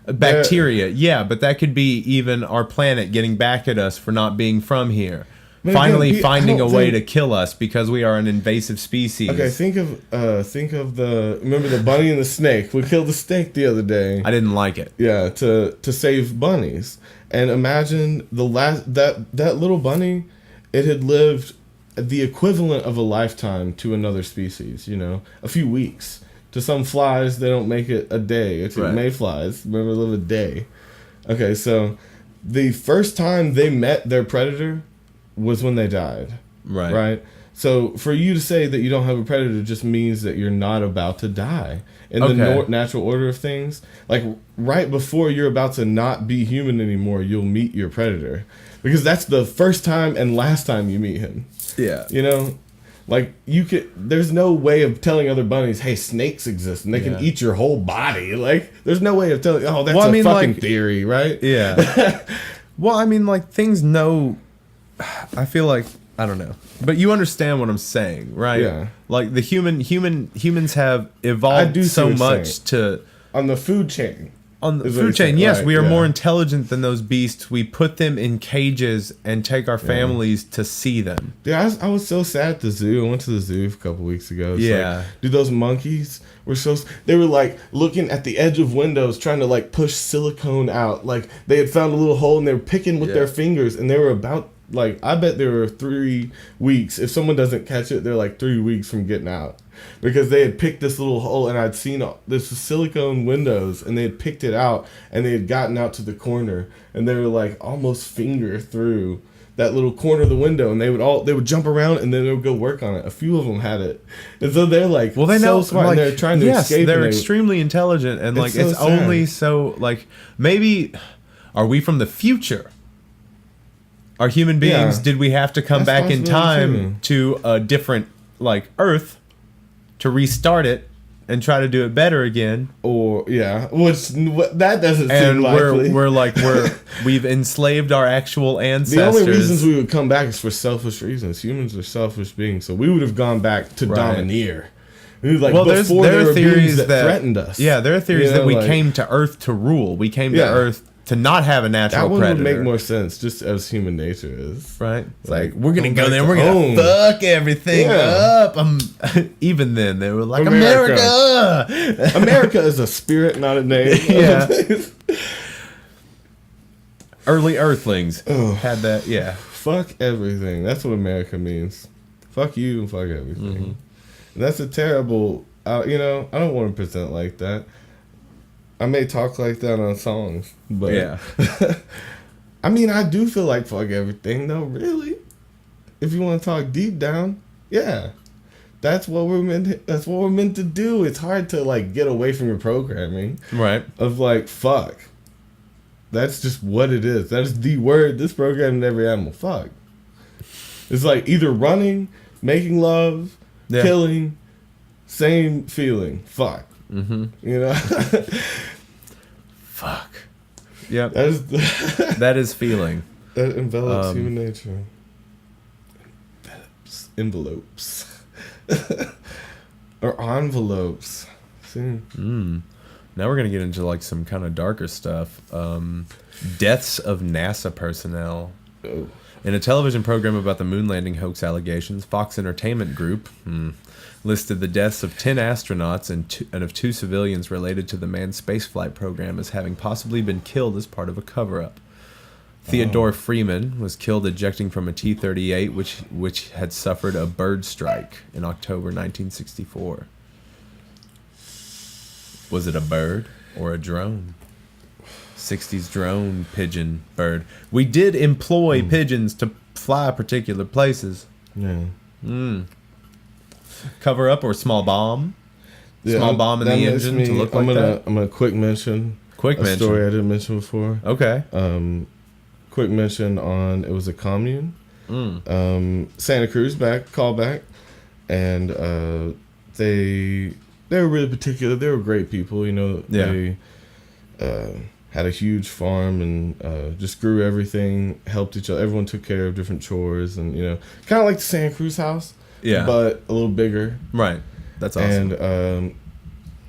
Bacteria, but that could be even our planet getting back at us for not being from here. But finally finding a way to kill us because we are an invasive species. Okay, think of remember the bunny and the snake? We killed the snake the other day. I didn't like it. Yeah, to save bunnies. And imagine that little bunny, it had lived the equivalent of a lifetime to another species, you know, a few weeks. To some flies, they don't make it a day. It's mayflies. Remember, live a day. Okay, so the first time they met their predator was when they died. Right? So for you to say that you don't have a predator just means that you're not about to die. In the natural order of things, like right before you're about to not be human anymore, you'll meet your predator. Because that's the first time and last time you meet him. Yeah. You know? Like, there's no way of telling other bunnies, hey, snakes exist and they can eat your whole body. Like, there's no way of telling, oh, that's a fucking theory, right? Yeah. Well, I mean, like, things know, I feel like, I don't know. But you understand what I'm saying, right? Yeah. Like, the humans have evolved so much to... On the food chain. On the food chain, yes, right, we are more intelligent than those beasts. We put them in cages and take our families to see them. Yeah, I was so sad at the zoo. I went to the zoo a couple weeks ago. It's like, dude, those monkeys were they were like looking at the edge of windows trying to like push silicone out. Like they had found a little hole and they were picking with their fingers and they were about, like, I bet there were 3 weeks. If someone doesn't catch it, they're like 3 weeks from getting out. Because they had picked this little hole, and I'd seen this silicone windows, and they had picked it out, and they had gotten out to the corner, and they were like almost finger through that little corner of the window, and they would jump around, and then they would go work on it. A few of them had it, and so they're like, well, they know, smart, like, and they're trying to escape. They're extremely intelligent, and like it's only so like maybe are we from the future? Are human beings? Did we have to come back in time to a different like Earth? To restart it and try to do it better again, or that doesn't seem likely. We've enslaved our actual ancestors. The only reasons we would come back is for selfish reasons. Humans are selfish beings, so we would have gone back to domineer. Like, well, there are theories that threatened us. Yeah, there are theories that we came to Earth to rule. We came to Earth to not have a natural predator. That would make more sense, just as human nature is. Right? It's like we're going to go there and we're going to fuck everything up. Even then, they were like, America! America is a spirit, not a name. Yeah. Early Earthlings had that, Fuck everything. That's what America means. Fuck you and fuck everything. Mm-hmm. And that's a terrible, I don't want to present like that. I may talk like that on songs, but I mean, I do feel like fuck everything, though. Really, if you want to talk deep down, that's what we're meant. That's what we're meant to do. It's hard to like get away from your programming, right? Of like fuck. That's just what it is. That's the word this program in every animal. Fuck. It's like either running, making love, killing, same feeling. Fuck. Mm-hmm. You know. Fuck. Yep. That is feeling. That envelops human nature. Envelopes. Or envelopes. See? Now we're going to get into like some kind of darker stuff. Deaths of NASA personnel. Oh. In a television program about the moon landing hoax allegations, Fox Entertainment Group listed the deaths of 10 astronauts and of 2 civilians related to the manned spaceflight program as having possibly been killed as part of a cover-up. Theodore Freeman was killed ejecting from a T-38, which had suffered a bird strike in October 1964. Was it a bird or a drone? 60s drone pigeon bird. We did employ pigeons to fly particular places. Yeah. Cover up or small bomb? Small bomb in the engine to look like that? I'm going to quick mention a story I didn't mention before. Okay. Quick mention on, it was a commune. Santa Cruz callback. And they were really particular. They were great people, They had a huge farm and just grew everything, helped each other. Everyone took care of different chores and, kind of like the Santa Cruz house. Yeah. But a little bigger. Right. That's awesome. And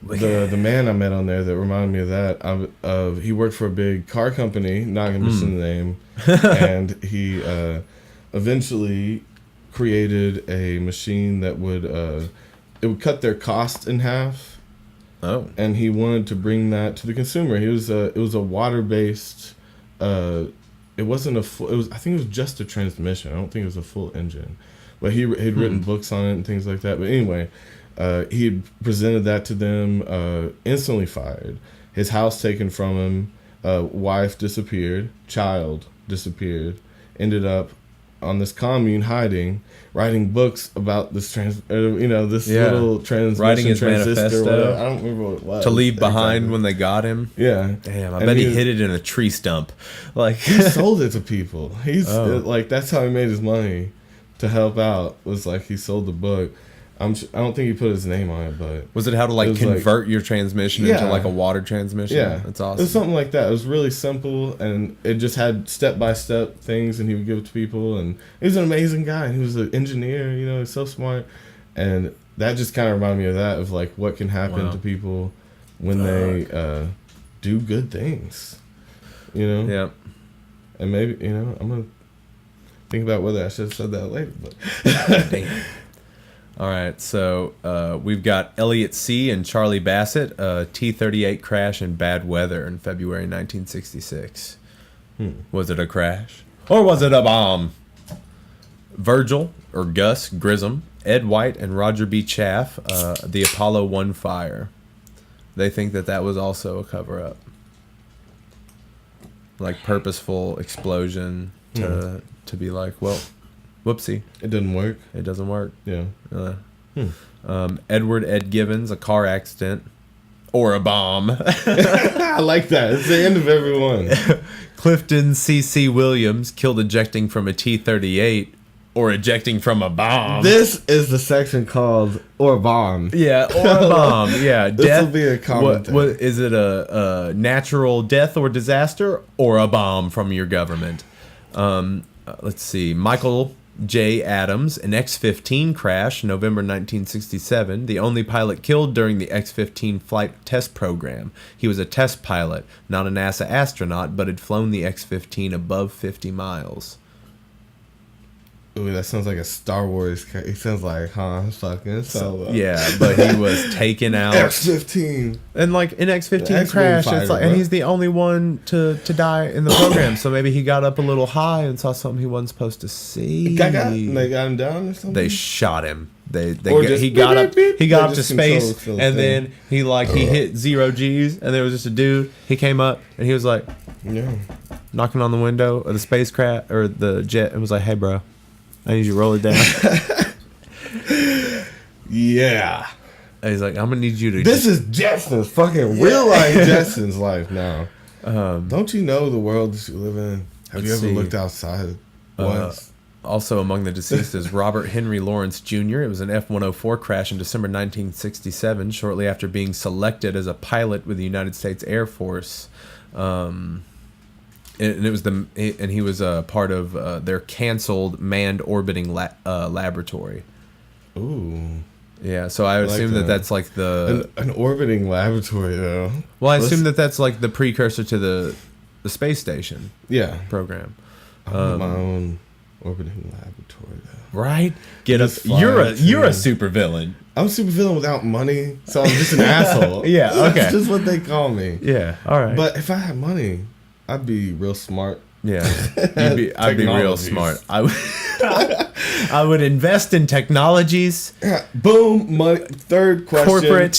the man I met on there that reminded me of that, he worked for a big car company, not going to mention the name, and he eventually created a machine that would cut their cost in half. Oh. And he wanted to bring that to the consumer. It was a water-based, it wasn't a full, I think it was just a transmission. I don't think it was a full engine. But he had written books on it and things like that. But anyway, he had presented that to them, instantly fired. His house taken from him, wife disappeared, child disappeared, ended up on this commune hiding, writing books about this little transmission, writing his transistor, manifesto. I don't remember what it was. To leave behind when they got him. Yeah. Damn, I bet he hid it in a tree stump. Like he sold it to people. He's like, that's how he made his money. to help out. Was like he sold the book. I don't think he put his name on it, but was it how to like convert your transmission into like a water transmission? Yeah, that's awesome. It was something like that. It was really simple, and it just had step-by-step things, and he would give it to people. And he was an amazing guy. He was an engineer, you know, he's so smart. And that just kind of reminded me of that, of like what can happen to people when they do good things, you know? Yeah. And maybe, you know, I'm going to think about whether I should have said that later. But Damn. All right, so we've got Elliot C. and Charlie Bassett, T-38 crash in bad weather in February 1966. Was it a crash? Or was it a bomb? Virgil, or Gus Grissom, Ed White, and Roger B. Chaff, the Apollo 1 fire. They think that was also a cover-up. Like purposeful explosion to be like, well... Whoopsie. It didn't work. It doesn't work. Yeah. Edward Ed Gibbons, a car accident. Or a bomb. I like that. It's the end of every one. Clifton C.C. Williams, killed ejecting from a T-38. Or ejecting from a bomb. This is the section called Or Bomb. Yeah, or a bomb. Yeah. This will be a comment. What is it, a natural death or disaster? Or a bomb from your government? Let's see. Michael J. Adams, an X-15 crash, November 1967, the only pilot killed during the X-15 flight test program. He was a test pilot, not a NASA astronaut, but had flown the X-15 above 50 miles. Ooh, that sounds like a Star Wars. It sounds like Han fucking Solo. Yeah, but he was taken out. X-15. And like in X-15 crash, it's like, and he's the only one to die in the program. So maybe he got up a little high and saw something he wasn't supposed to see. They got him down or something. They shot him. He got up to space, and then he hit 0 G's, and there was just a dude. He came up and he was like, knocking on the window of the spacecraft or the jet, and was like, "Hey, bro, I need you to roll it down." Yeah. And he's like, "I'm gonna need you to." This is Jetson's fucking real life Jetson's life now. Don't you know the world that you live in? Have you ever looked outside once? Also among the deceased is Robert Henry Lawrence Jr. It was an F-104 crash in December 1967, shortly after being selected as a pilot with the United States Air Force. And he was part of their canceled manned orbiting laboratory. Ooh. Yeah, so I assume that's like an orbiting laboratory, though. Well, I assume that's like the precursor to the space station. Yeah. Program. I want my own orbiting laboratory, though. Right? Get us. You're a supervillain. I'm a supervillain without money, so I'm just an asshole. Yeah. Okay. That's just what they call me. Yeah. All right. But if I had money, I'd be real smart. Yeah, I'd be real smart. I would invest in technologies. Yeah. Boom, money. Third question.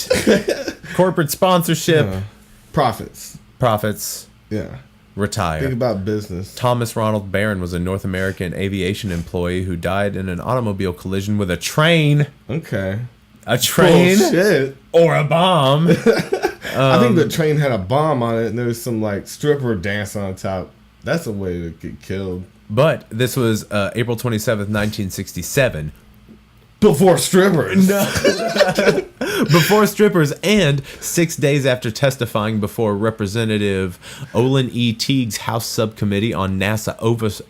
Corporate sponsorship. Profits. Yeah. Retire. Think about business. Thomas Ronald Barron was a North American aviation employee who died in an automobile collision with a train. Okay. A train? Bullshit. Or a bomb. I think the train had a bomb on it and there was some like stripper dance on top. That's a way to get killed. But this was April 27th, 1967. Before strippers. No. Before strippers, and 6 days after testifying before Representative Olin E. Teague's House Subcommittee on NASA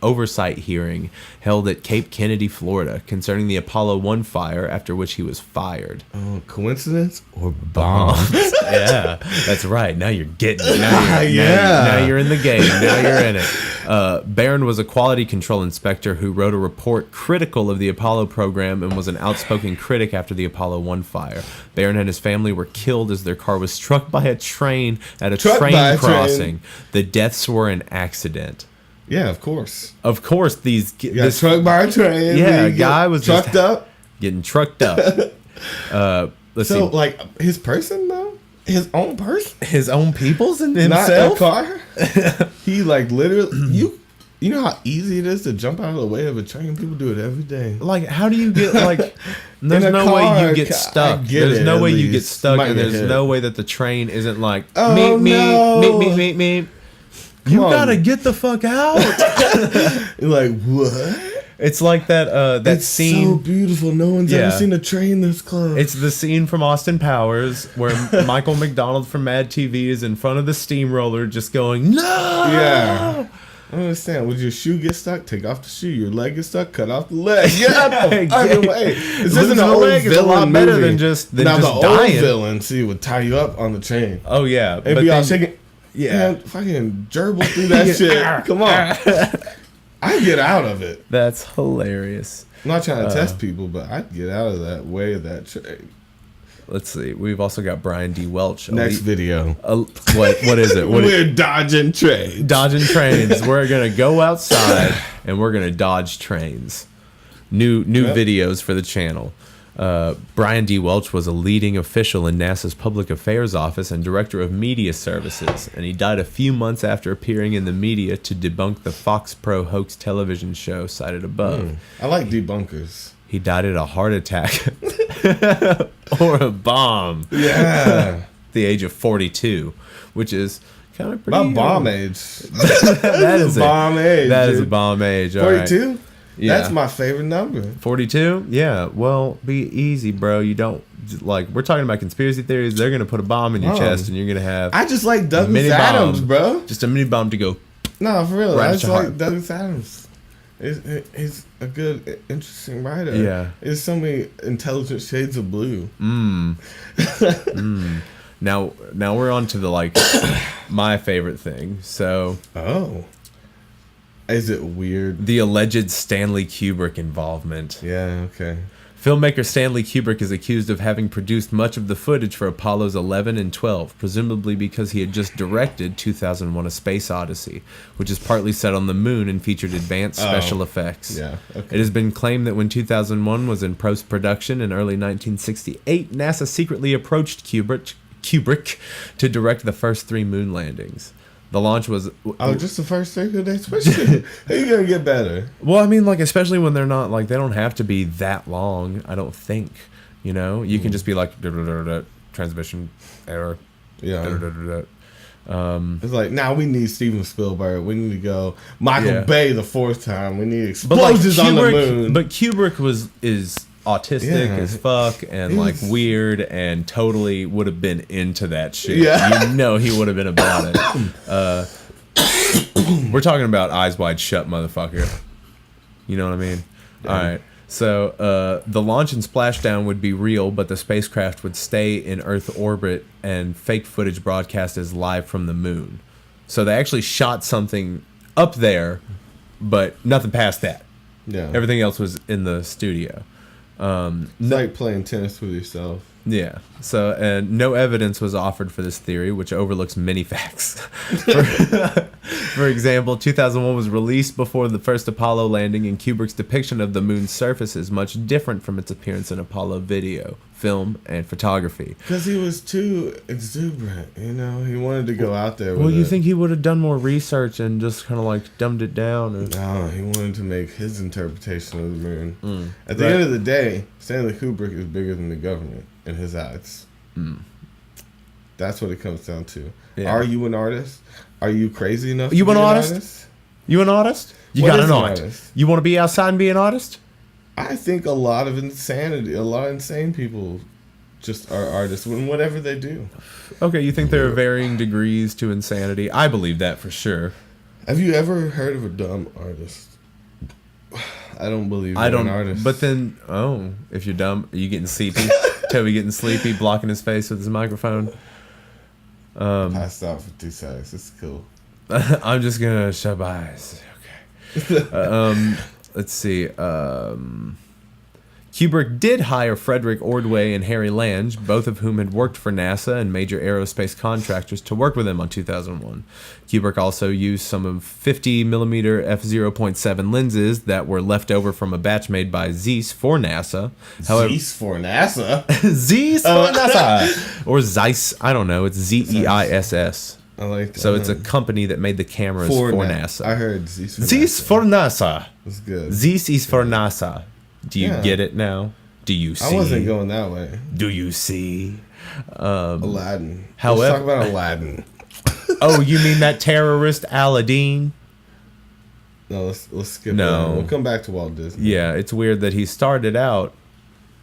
Oversight hearing held at Cape Kennedy, Florida, concerning the Apollo 1 fire, after which he was fired. Oh, coincidence or bombs? Yeah, that's right. Now you're getting it. Now you're in the game. Now you're in it. Barron was a quality control inspector who wrote a report critical of the Apollo program and was an outspoken critic after the Apollo 1 fire. Barron and his family were killed as their car was struck by a train at a train crossing. The deaths were an accident. Yeah, of course. Of course, this struck by a train. Yeah, a guy was trucked up, getting trucked up. Let's see. Like his person though, his own person, his own people's and himself. Not a car. He like literally You know how easy it is to jump out of the way of a train? People do it every day. Like, how do you get, like, there's no way you get stuck. There's no way you get stuck, and there's no way that the train isn't like, meet. You gotta get the fuck out. You're like, what? It's like that It's scene. so beautiful. No one's ever seen a train this close. It's the scene from Austin Powers where Michael McDonald from Mad TV is in front of the steamroller just going, no! Yeah. I don't understand. Would your shoe get stuck? Take off the shoe. Your leg get stuck? Cut off the leg. Get out the fucking way. This isn't an old leg is a lot better than just now, just the dying. old villain, see, would tie you up on the train. Oh, yeah. It'd be all shaking. Yeah. Man, fucking gerbil through that shit. Come on. I get out of it. That's hilarious. I'm not trying to test people, but I'd get out of that way of that train. Let's see. We've also got Brian D. Welch. Next video. What is it? We're dodging trains. Dodging trains. We're going to go outside and we're going to dodge trains. New videos for the channel. Brian D. Welch was a leading official in NASA's Public Affairs Office and Director of Media Services, and he died a few months after appearing in the media to debunk the Fox Pro hoax television show cited above. I like debunkers. He died at a heart attack or a bomb. Yeah. At the age of 42, which is kind of pretty. About bomb age. That is a bomb age. That is a bomb age. 42? Right. Yeah. That's my favorite number. 42? Yeah. Well, be easy, bro. You don't, like, we're talking about conspiracy theories. They're going to put a bomb in your chest and you're going to have. I just like Douglas Adams, bro. Just a mini bomb to go. No, for real. Right, I just like Douglas Adams. He's a good, interesting writer. Yeah. There's so many intelligent shades of blue. Now we're on to the, like, my favorite thing. So. Oh. Is it weird? The alleged Stanley Kubrick involvement. Yeah, okay. Filmmaker Stanley Kubrick is accused of having produced much of the footage for Apollos 11 and 12, presumably because he had just directed 2001: A Space Odyssey, which is partly set on the moon and featured advanced special effects. Yeah, okay. It has been claimed that when 2001 was in post-production in early 1968, NASA secretly approached Kubrick to direct the first 3 moon landings. The launch was... just the first thing that they switched to. How you gonna get better? Well, I mean, like, especially when they're not, like, they don't have to be that long, I don't think. You know? You can just be like, transmission error. Yeah. It's like, now we need Steven Spielberg. We need to go Michael Bay the 4th time. We need explosions on the moon. But Kubrick is autistic as fuck and like weird and totally would have been into that shit. Yeah. You know he would have been about it. We're talking about Eyes Wide Shut, motherfucker. You know what I mean? Yeah. All right. So the launch and splashdown would be real, but the spacecraft would stay in Earth orbit and fake footage broadcast as live from the moon. So they actually shot something up there, but nothing past that. Yeah. Everything else was in the studio. It's like playing tennis with yourself. Yeah. So, and no evidence was offered for this theory, which overlooks many facts. For example, 2001 was released before the first Apollo landing, and Kubrick's depiction of the moon's surface is much different from its appearance in Apollo video, film, and photography. Because he was too exuberant, you know? He wanted to go out there with Well, you think he would have done more research and just kind of like dumbed it down? Or? No, he wanted to make his interpretation of the moon. At the end of the day, Stanley Kubrick is bigger than the government in his eyes. That's what it comes down to. Yeah. Are you an artist? Are you crazy enough to be an artist? You an artist? You got an artist. You want to be outside and be an artist? I think a lot of insane people just are artists in whatever they do. Okay, you think there are varying degrees to insanity? I believe that for sure. Have you ever heard of a dumb artist? I don't believe you're an artist. But then, if you're dumb, are you getting sleepy? Toby getting sleepy, blocking his face with his microphone. Passed out for 2 seconds. It's cool. I'm just gonna shut my eyes. Okay. Let's see. Kubrick did hire Frederick Ordway and Harry Lange, both of whom had worked for NASA and major aerospace contractors, to work with him on 2001. Kubrick also used some of 50mm f/0.7 lenses that were left over from a batch made by Zeiss for NASA. Zeiss for NASA? Zeiss for NASA! Or Zeiss, I don't know. It's Zeiss. I like that. So it's a company that made the cameras for NASA. I heard Zeiss for NASA. Zeiss for NASA. That's good. Zeiss is for NASA. Do you get it now? Do you see? I wasn't going that way. Do you see? Aladdin. However, let's talk about Aladdin. Oh, you mean that terrorist Aladdin? No, let's skip No. it. We'll come back to Walt Disney. Yeah, it's weird that he started out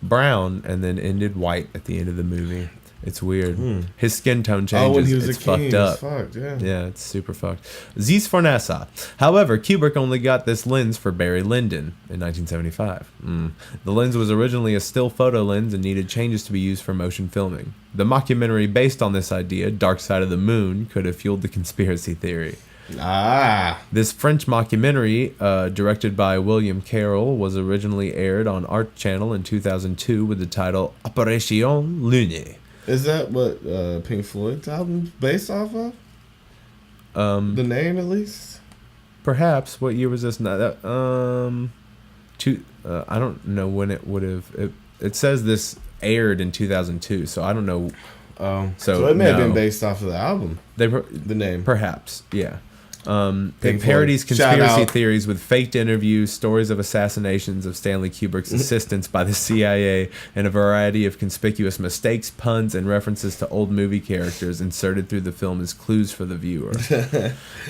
brown and then ended white at the end of the movie. It's weird. His skin tone changes. Oh, when he was it's a king, fucked up. Fucked, yeah. Yeah, it's super fucked. Z's Fornessa. However, Kubrick only got this lens for Barry Lyndon in 1975. The lens was originally a still photo lens and needed changes to be used for motion filming. The mockumentary based on this idea, Dark Side of the Moon, could have fueled the conspiracy theory. This French mockumentary, directed by William Carroll, was originally aired on Art Channel in 2002 with the title Opération Lune. Is that what Pink Floyd's album's based off of? The name, at least? Perhaps. What year was this? I don't know when it would have... It says this aired in 2002, so I don't know. So it may have been based off of the album. The name. Perhaps, yeah. It parodies conspiracy theories with faked interviews, stories of assassinations of Stanley Kubrick's assistants by the CIA, and a variety of conspicuous mistakes, puns, and references to old movie characters inserted through the film as clues for the viewer.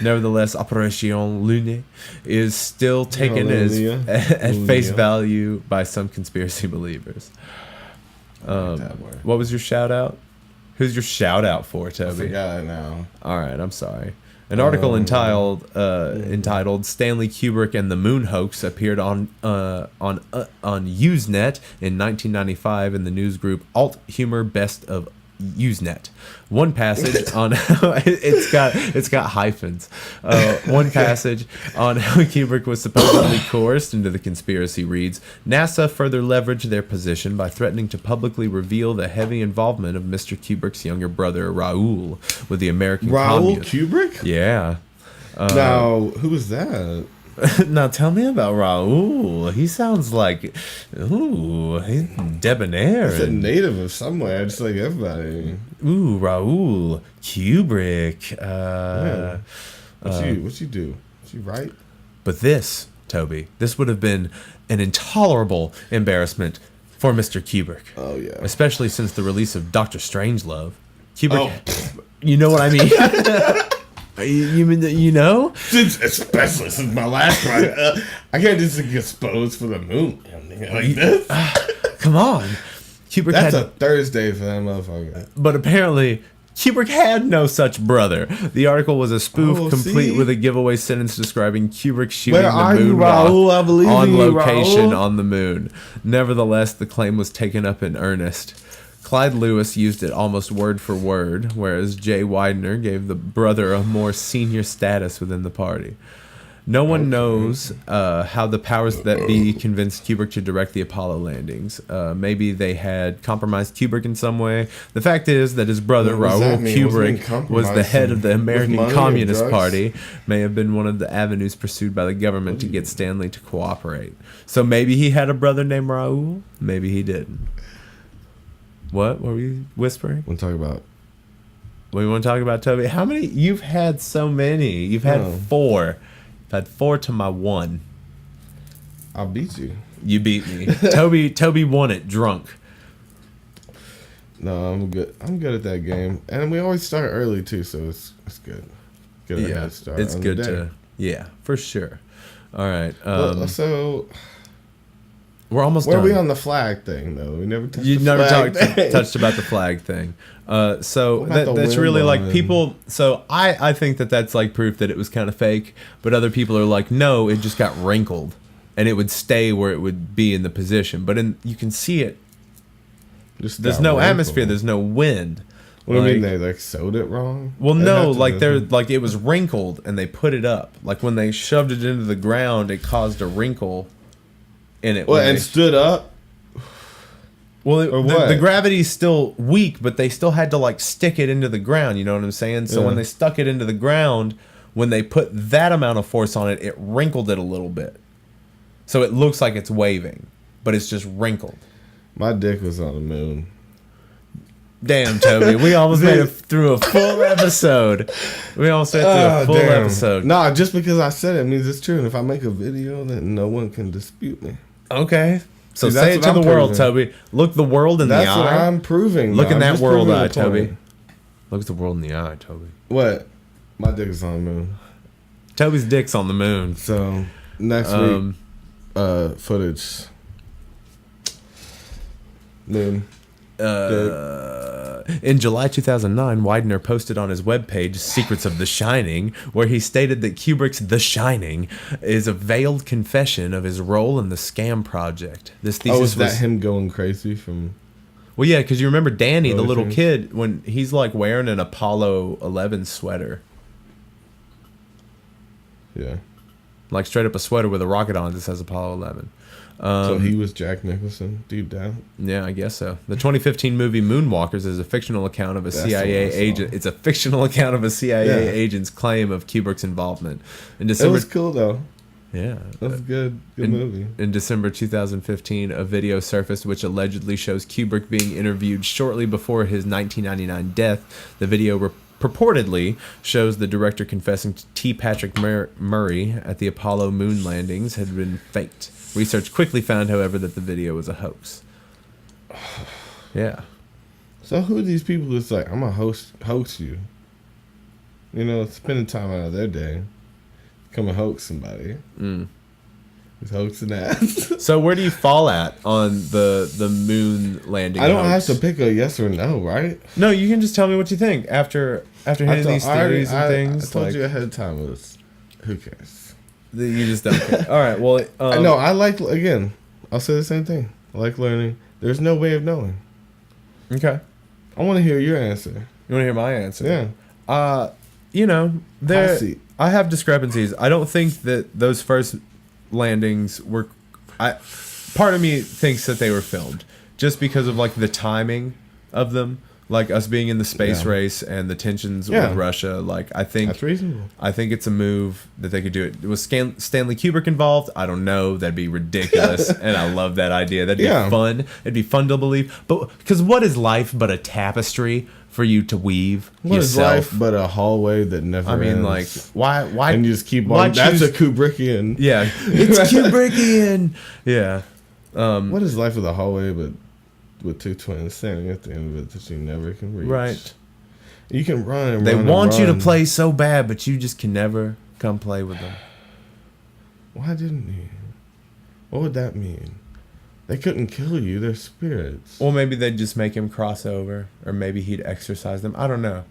Nevertheless, Opération Lune is still taken at face value by some conspiracy believers. What was your shout out? Who's your shout out for, Toby? I forgot it now. All right, I'm sorry. An article entitled "Stanley Kubrick and the Moon Hoax" appeared on Usenet in 1995 in the news group Alt Humor Best of Usenet. One passage on it's got hyphens. One passage on how Kubrick was supposedly coerced into the conspiracy reads: NASA further leveraged their position by threatening to publicly reveal the heavy involvement of Mr. Kubrick's younger brother Raoul with the American communists. Kubrick? Yeah. Now, who was that? Now tell me about Raoul. He sounds like, he's debonair. He's a native of somewhere, just like everybody. Ooh, Raoul Kubrick. What'd you do? Did you write? But this, Toby, this would have been an intolerable embarrassment for Mr. Kubrick. Oh yeah. Especially since the release of Dr. Strangelove. Kubrick, you know what I mean? You mean that, you know? Especially since my last project. I can't just get exposed for the moon. Like this. Come on. Kubrick That's a Thursday for that motherfucker. But apparently, Kubrick had no such brother. The article was a spoof complete with a giveaway sentence describing Kubrick shooting the moon on location on the moon. Nevertheless, the claim was taken up in earnest. Clyde Lewis used it almost word for word, whereas Jay Widener gave the brother a more senior status within the party. No one knows how the powers that be convinced Kubrick to direct the Apollo landings. Maybe they had compromised Kubrick in some way. The fact is that his brother, Raoul Kubrick, was the head of the American Communist Party, may have been one of the avenues pursued by the government to get Stanley to cooperate. So maybe he had a brother named Raoul, maybe he didn't. What were we whispering? Want to talk about? We want to talk about, Toby? How many? You've had so many. You've had 4. I've had 4 to my 1. I beat you. You beat me. Toby won it drunk. No, I'm good. I'm good at that game, and we always start early too, so it's good. Get a head start. It's good to for sure. All right. So. We're almost done. done. Where are we on the flag thing, though? We never touched You the never flag touched about the flag thing. So that's really like people. So I think that's like proof that it was kind of fake. But other people are like, no, it just got wrinkled, and it would stay where it would be in the position. But you can see it. There's no atmosphere. There's no wind. What do you mean they like sewed it wrong? Well, no, like it was wrinkled and they put it up. Like when they shoved it into the ground, it caused a wrinkle. In it, and stood up. Well, the gravity's still weak, but they still had to like stick it into the ground. You know what I'm saying? So when they stuck it into the ground, when they put that amount of force on it, it wrinkled it a little bit. So it looks like it's waving, but it's just wrinkled. My dick was on the moon. Damn, Toby, we almost made it through a full episode. Episode. Nah, just because I said it means it's true, and if I make a video, then no one can dispute me. Okay. So say it to the world, Toby. Look the world in the eye. That's what I'm proving. Look in that world eye, Toby. Look at the world in the eye, Toby. What? My dick is on the moon. Toby's dick's on the moon. So next week, footage. Moon. In July 2009, Widener posted on his webpage Secrets of the Shining, where he stated that Kubrick's The Shining is a veiled confession of his role in the scam project. This thesis is that him going crazy from... Well, yeah, because you remember Danny, the little kid, when he's like wearing an Apollo 11 sweater. Yeah. Like straight up a sweater with a rocket on it that says Apollo 11. So he was Jack Nicholson, deep down? Yeah, I guess so. The 2015 movie Moonwalkers is a fictional account of a CIA agent. It's a fictional account of a CIA agent's claim of Kubrick's involvement. In December, it was cool, though. Yeah. That was good movie. In December 2015, a video surfaced which allegedly shows Kubrick being interviewed shortly before his 1999 death. The video purportedly shows the director confessing to T. Patrick Murray at the Apollo moon landings had been faked. Research quickly found, however, that the video was a hoax. Yeah. So who are these people that's like, I'm going to hoax you? You know, spending time out of their day. Come and hoax somebody. He's hoaxing ass. So where do you fall at on the moon landing I don't hoax? have to pick a yes or no, right? No, you can just tell me what you think after hitting these theories and things. I told you ahead of time. Who cares? You just don't care. All right, well... no, I like... Again, I'll say the same thing. I like learning. There's no way of knowing. Okay. I want to hear your answer. You want to hear my answer? Yeah. You know, I have discrepancies. I don't think that those first landings were... part of me thinks that they were filmed. Just because of, like, the timing of them. Like, us being in the space race and the tensions with Russia. Like, I think... That's reasonable. I think it's a move that they could do it. Was Stanley Kubrick involved? I don't know. That'd be ridiculous. And I love that idea. That'd be fun. It'd be fun to believe. But because what is life but a tapestry for you to weave what yourself? What is life but a hallway that never ends? Like, why... And you just keep on... That's a Kubrickian. Yeah. It's Kubrickian. Yeah. What is life with a hallway but... with two twins standing at the end of it that you never can reach. Right. You can run and they run want and you run. to play so bad, but you just can never come play with them. Why didn't he? What would that mean? They couldn't kill you. They're spirits. Or maybe they'd just make him cross over. Or maybe he'd exorcise them. I don't know.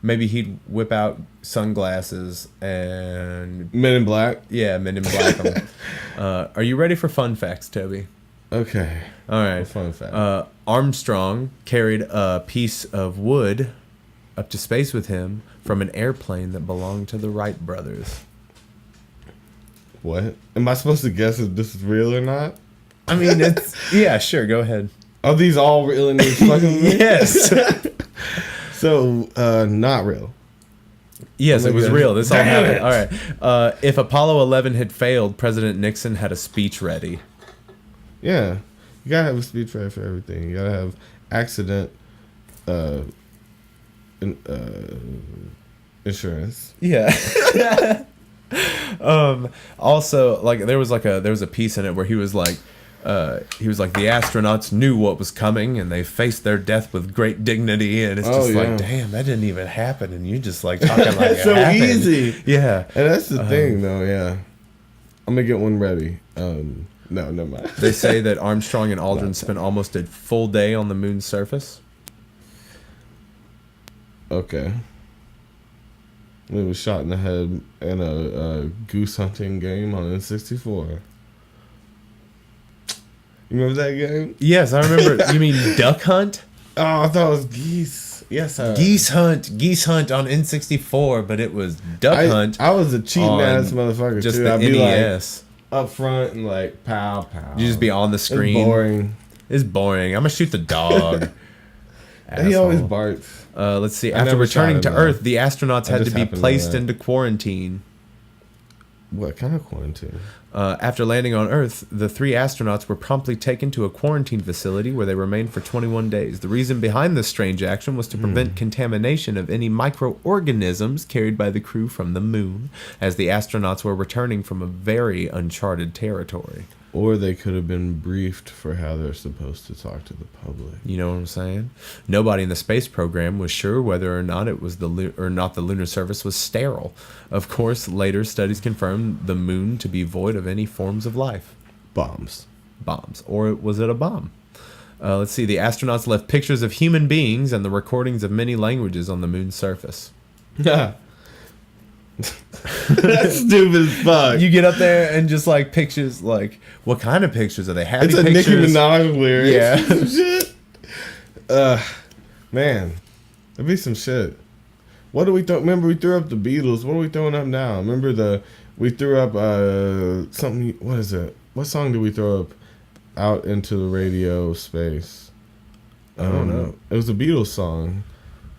Maybe he'd whip out sunglasses and... Men in Black? Yeah, Men in Black them. Are you ready for fun facts, Toby? Okay. All right. Fun fact. Armstrong carried a piece of wood up to space with him from an airplane that belonged to the Wright brothers. What? Am I supposed to guess if this is real or not? I mean, it's... Yeah, sure. Go ahead. Are these all real in these fucking Yes. So, not real. Yes, it was real. This all Damn happened. it. All right. If Apollo 11 had failed, President Nixon had a speech ready. Yeah. You gotta have a speech ready for everything. You gotta have accident insurance. Yeah. Also, like there was a piece in it where he was like the astronauts knew what was coming and they faced their death with great dignity, and it's just like, damn, that didn't even happen, and you just like talking like it so happened. easy. Yeah. And that's the thing though. Yeah. I'm gonna get one ready. No, never mind. They say that Armstrong and Aldrin spent almost a full day on the moon's surface. Okay. It was shot in the head in a goose hunting game on N64. You remember that game? Yes, I remember. You mean Duck Hunt? Oh, I thought it was Geese. Yes, Geese Hunt on N64, but it was Duck Hunt. I was a cheating ass motherfucker just too. The I'd be NES. Like up front and like pow pow. You just be on the screen. It's boring. It's boring. I'm gonna shoot the dog. He always barks. Let's see. After returning to Earth, the astronauts had to be placed into quarantine. What kind of quarantine? After landing on Earth, the 3 astronauts were promptly taken to a quarantine facility where they remained for 21 days. The reason behind this strange action was to prevent contamination of any microorganisms carried by the crew from the moon, as the astronauts were returning from a very uncharted territory. Or they could have been briefed for how they're supposed to talk to the public. You know what I'm saying? Nobody in the space program was sure whether or not it was the lunar surface was sterile. Of course, later studies confirmed the moon to be void of any forms of life. Bombs. Or was it a bomb? Let's see. The astronauts left pictures of human beings and the recordings of many languages on the moon's surface. That's stupid as fuck. You get up there and just like pictures, like what kind of pictures are they? Happy it's a pictures? Nicki Minaj lyrics. Yeah. Shit. Man, that'd be some shit. What do we throw? Remember we threw up the Beatles. What are we throwing up now? Remember we threw up something. What is it? What song did we throw up out into the radio space? I don't know. It was a Beatles song.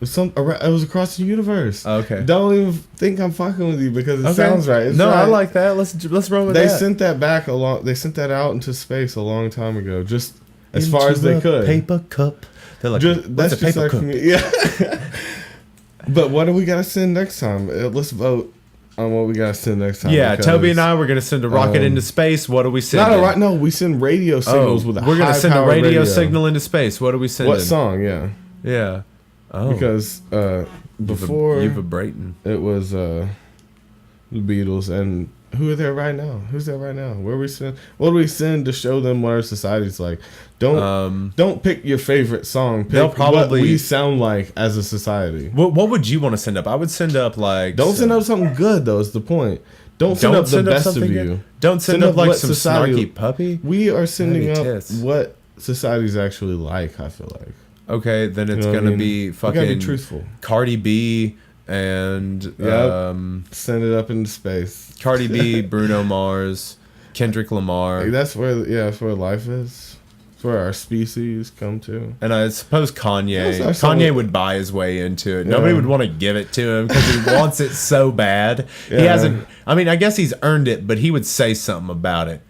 It was across the universe. Okay. Don't even think I'm fucking with you because it sounds right. It's no, right. I like that. Let's run with they that. They sent that back They sent that out into space a long time ago, just as far as they could. Paper cup. They're like, that's just paper like cup? Yeah. But what do we gotta send next time? Let's vote on what we gotta send next time. Yeah, Toby and I were gonna send a rocket into space. What do we send? No, we send radio signals with a we're gonna send a radio signal into space. What do we send? What song? Yeah. Yeah. Oh. Because before you vibrating, it was the Beatles, and who are there right now? Who's there right now? What do we send to show them what our society's like? Don't pick your favorite song. Pick they'll probably what we sound like as a society. What would you want to send up? I would send up like send up something good though. Is the point? Don't send up the best of you. Good. Don't send up like some society, snarky puppy. We are sending up what society's actually like. I feel like. Okay, then it's gonna be fucking. Gotta be truthful. Cardi B and send it up into space. Cardi B, Bruno Mars, Kendrick Lamar. Like that's where life is. That's where our species come to. And I suppose Kanye would buy his way into it. Yeah. Nobody would want to give it to him because he wants it so bad. Yeah. He hasn't. I mean, I guess he's earned it, but he would say something about it.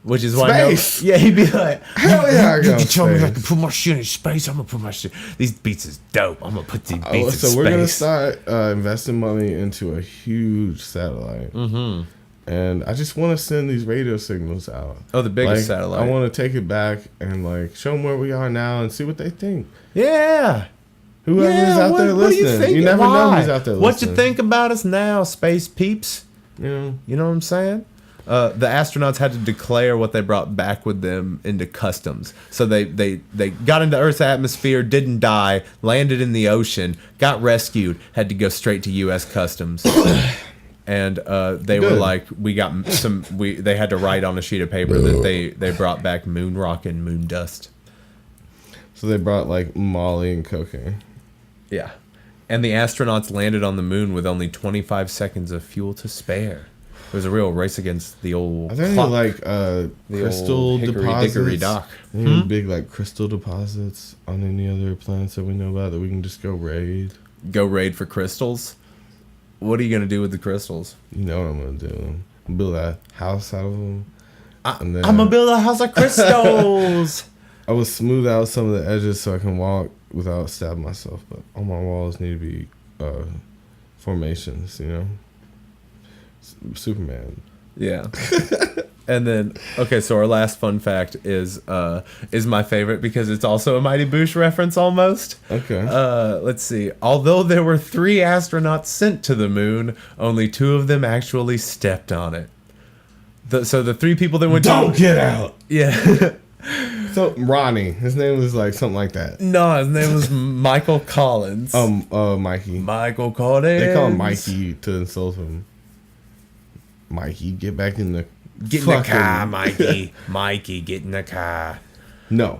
Which is why he'd be like, hell yeah, you can tell me I can put my shit in space. I'm gonna put my shit. These beats is dope. I'm gonna put these beats in space. So we're gonna start investing money into a huge satellite. Mm-hmm. And I just want to send these radio signals out. Oh, the biggest satellite. I want to take it back and like show them where we are now and see what they think. Yeah. Whoever's out there listening, you never know who's out there listening. What you think about us now, space peeps? You know what I'm saying? The astronauts had to declare what they brought back with them into customs. So they got into Earth's atmosphere, didn't die, landed in the ocean, got rescued, had to go straight to U.S. Customs. And they were like, they had to write on a sheet of paper that they brought back moon rock and moon dust. So they brought like Molly and cocaine. Yeah. And the astronauts landed on the moon with only 25 seconds of fuel to spare. It was a real race against the old. Are there any like crystal deposits? Dickory dock. Any big like crystal deposits on any other planets that we know about that we can just go raid? Go raid for crystals? What are you gonna do with the crystals? You know what I'm gonna do? Build a house out of them. I'm gonna build a house of crystals. I would smooth out some of the edges so I can walk without stabbing myself. But all my walls need to be formations. You know. Superman. Yeah. And then so our last fun fact is my favorite because it's also a Mighty Boosh reference almost. Okay. Let's see. Although there were 3 astronauts sent to the moon, only 2 of them actually stepped on it. So the 3 people that went Don't get out. Yeah. So Ronnie, his name was like something like that. No, his name was Michael Collins. Mikey. Michael Collins. They call him Mikey to insult him. Mikey, get back in the car, Mikey. Mikey, get in the car. No,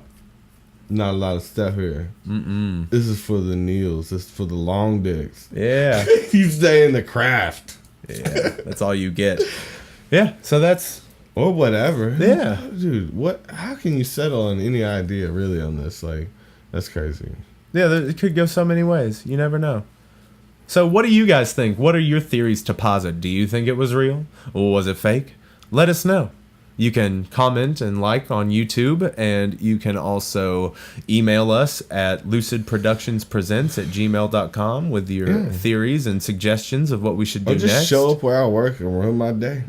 not a lot of stuff here. This is for the Neils. This is for the long dicks. Yeah. You stay in the craft. Yeah, that's all you get. Yeah, so that's or whatever. Yeah, dude. How can you settle on any idea really on this? Like, that's crazy. Yeah, it could go so many ways. You never know. So what do you guys think? What are your theories to posit? Do you think it was real? Or was it fake? Let us know. You can comment and like on YouTube, and you can also email us at lucidproductionspresents@gmail.com with your theories and suggestions of what we should do next. Or just show up where I work and ruin my day.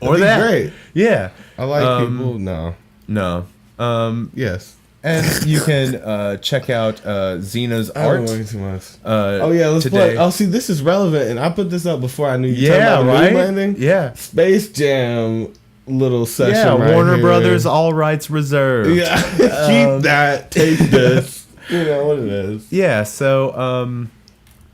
Or that. Great. Yeah. I like people. No. Yes. And you can check out Xena's art. I'm working too much. Let's today. play. Oh, see, this is relevant, and I put this up before I knew you Yeah, talking about the right? moon landing. Yeah. Space Jam little session. Yeah, right Warner here. Brothers, all rights reserved. Yeah, keep that. Take this. You know what it is. Yeah. So,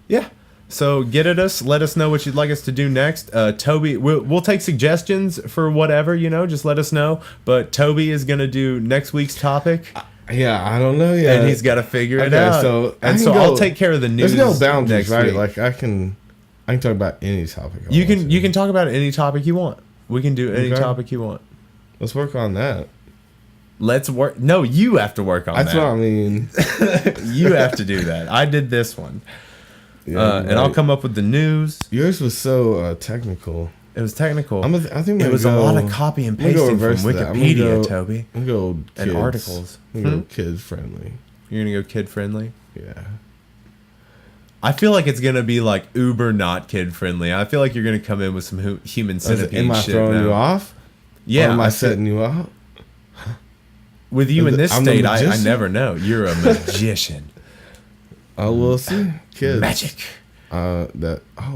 yeah. So get at us. Let us know what you'd like us to do next. Toby, we'll take suggestions for whatever, just let us know. But Toby is going to do next week's topic. Yeah, I don't know yet. And he's got to figure it out. So I'll take care of the news. There's no boundaries, next right? week. Like I can talk about any topic. You can talk about any topic you want. We can do any topic you want. Let's work on that. Let's work. No, you have to work on that. That's what I mean. You have to do that. I did this one. Yeah, and I'll come up with the news. Yours was so technical. It was technical. I think it was a lot of copy and pasting from Wikipedia, Toby. I'm gonna go kids. And articles. I'm gonna go kid friendly. You're gonna go kid friendly? Yeah. I feel like it's gonna be like uber not kid friendly. I feel like you're gonna come in with some human centipede Am I shit throwing now. you off? Yeah. Or am I setting you up? With you in this I'm the state, I magician? never know. You're a magician. Oh, we'll see. Kids. Magic. Oh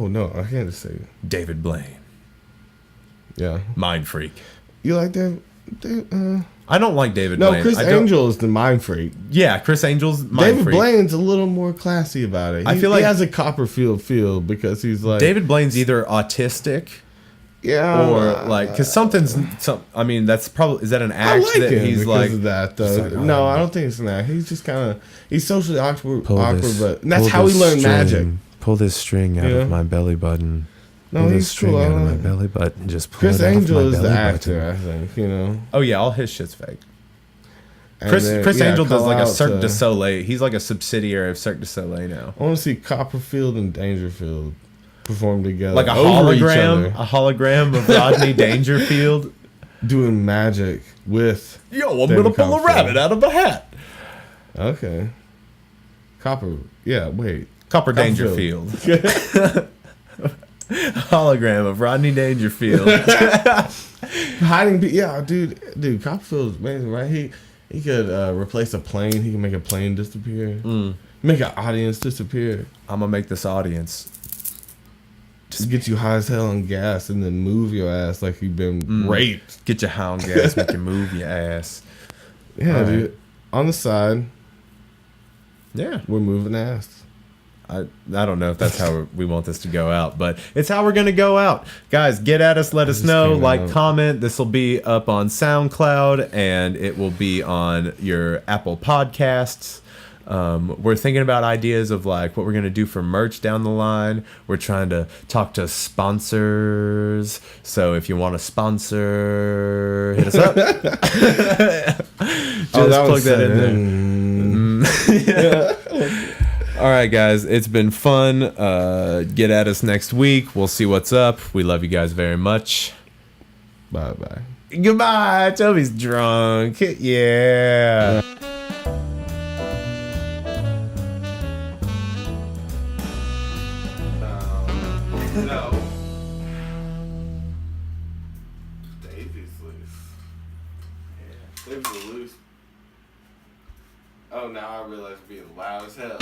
no, I can't just say it. David Blaine. Yeah. Mind freak. You like that? I don't like David No, Blaine. Chris Angel is the mind freak. Yeah, Chris Angel's mind David freak. Blaine's a little more classy about it. I feel like he has a Copperfield feel because he's like David Blaine's either autistic, or like because I mean, that's probably is that an I act like that him he's because like of that though. like, oh, no, I don't think it's an act. He's just kind of he's socially awkward, this- but and that's how he learned magic. Pull this string out Yeah. of my belly button. No, Pull he's this string cool. out of my belly button. Just pull Chris it out Angel of my is the belly actor, button. I think. Oh yeah, all his shit's fake. And Chris then, Angel does call like a out Cirque to- du Soleil. He's like a subsidiary of Cirque du Soleil now. I want to see Copperfield and Dangerfield perform together, Like a over each hologram, other, a hologram of Rodney Dangerfield. doing magic with. Yo, I'm David gonna pull a Copperfield. rabbit out of a hat. Okay. Wait. Copper Copperfield. Dangerfield. Hologram of Rodney Dangerfield. Hiding. Dude. Copperfield's amazing, right? He could replace a plane. He can make a plane disappear. Make an audience disappear. I'm gonna make this audience. Just get you high as hell on gas and then move your ass like you've been raped. Get your hound gas, make you move your ass. Yeah, All right. dude. On the side, Yeah. we're moving ass. I don't know if that's how we want this to go out, but it's how we're going to go out. Guys, get at us. Let us know. Like, comment. This will be up on SoundCloud, and it will be on your Apple Podcasts. We're thinking about ideas of like what we're going to do for merch down the line. We're trying to talk to sponsors. So if you want a sponsor, hit us up. Just plug that in there. Yeah. All right, guys. It's been fun. Get at us next week. We'll see what's up. We love you guys very much. Bye-bye. Goodbye. Toby's drunk. Yeah. No. Davy's loose. Yeah. Davy's loose. Oh, now I realize being loud as hell.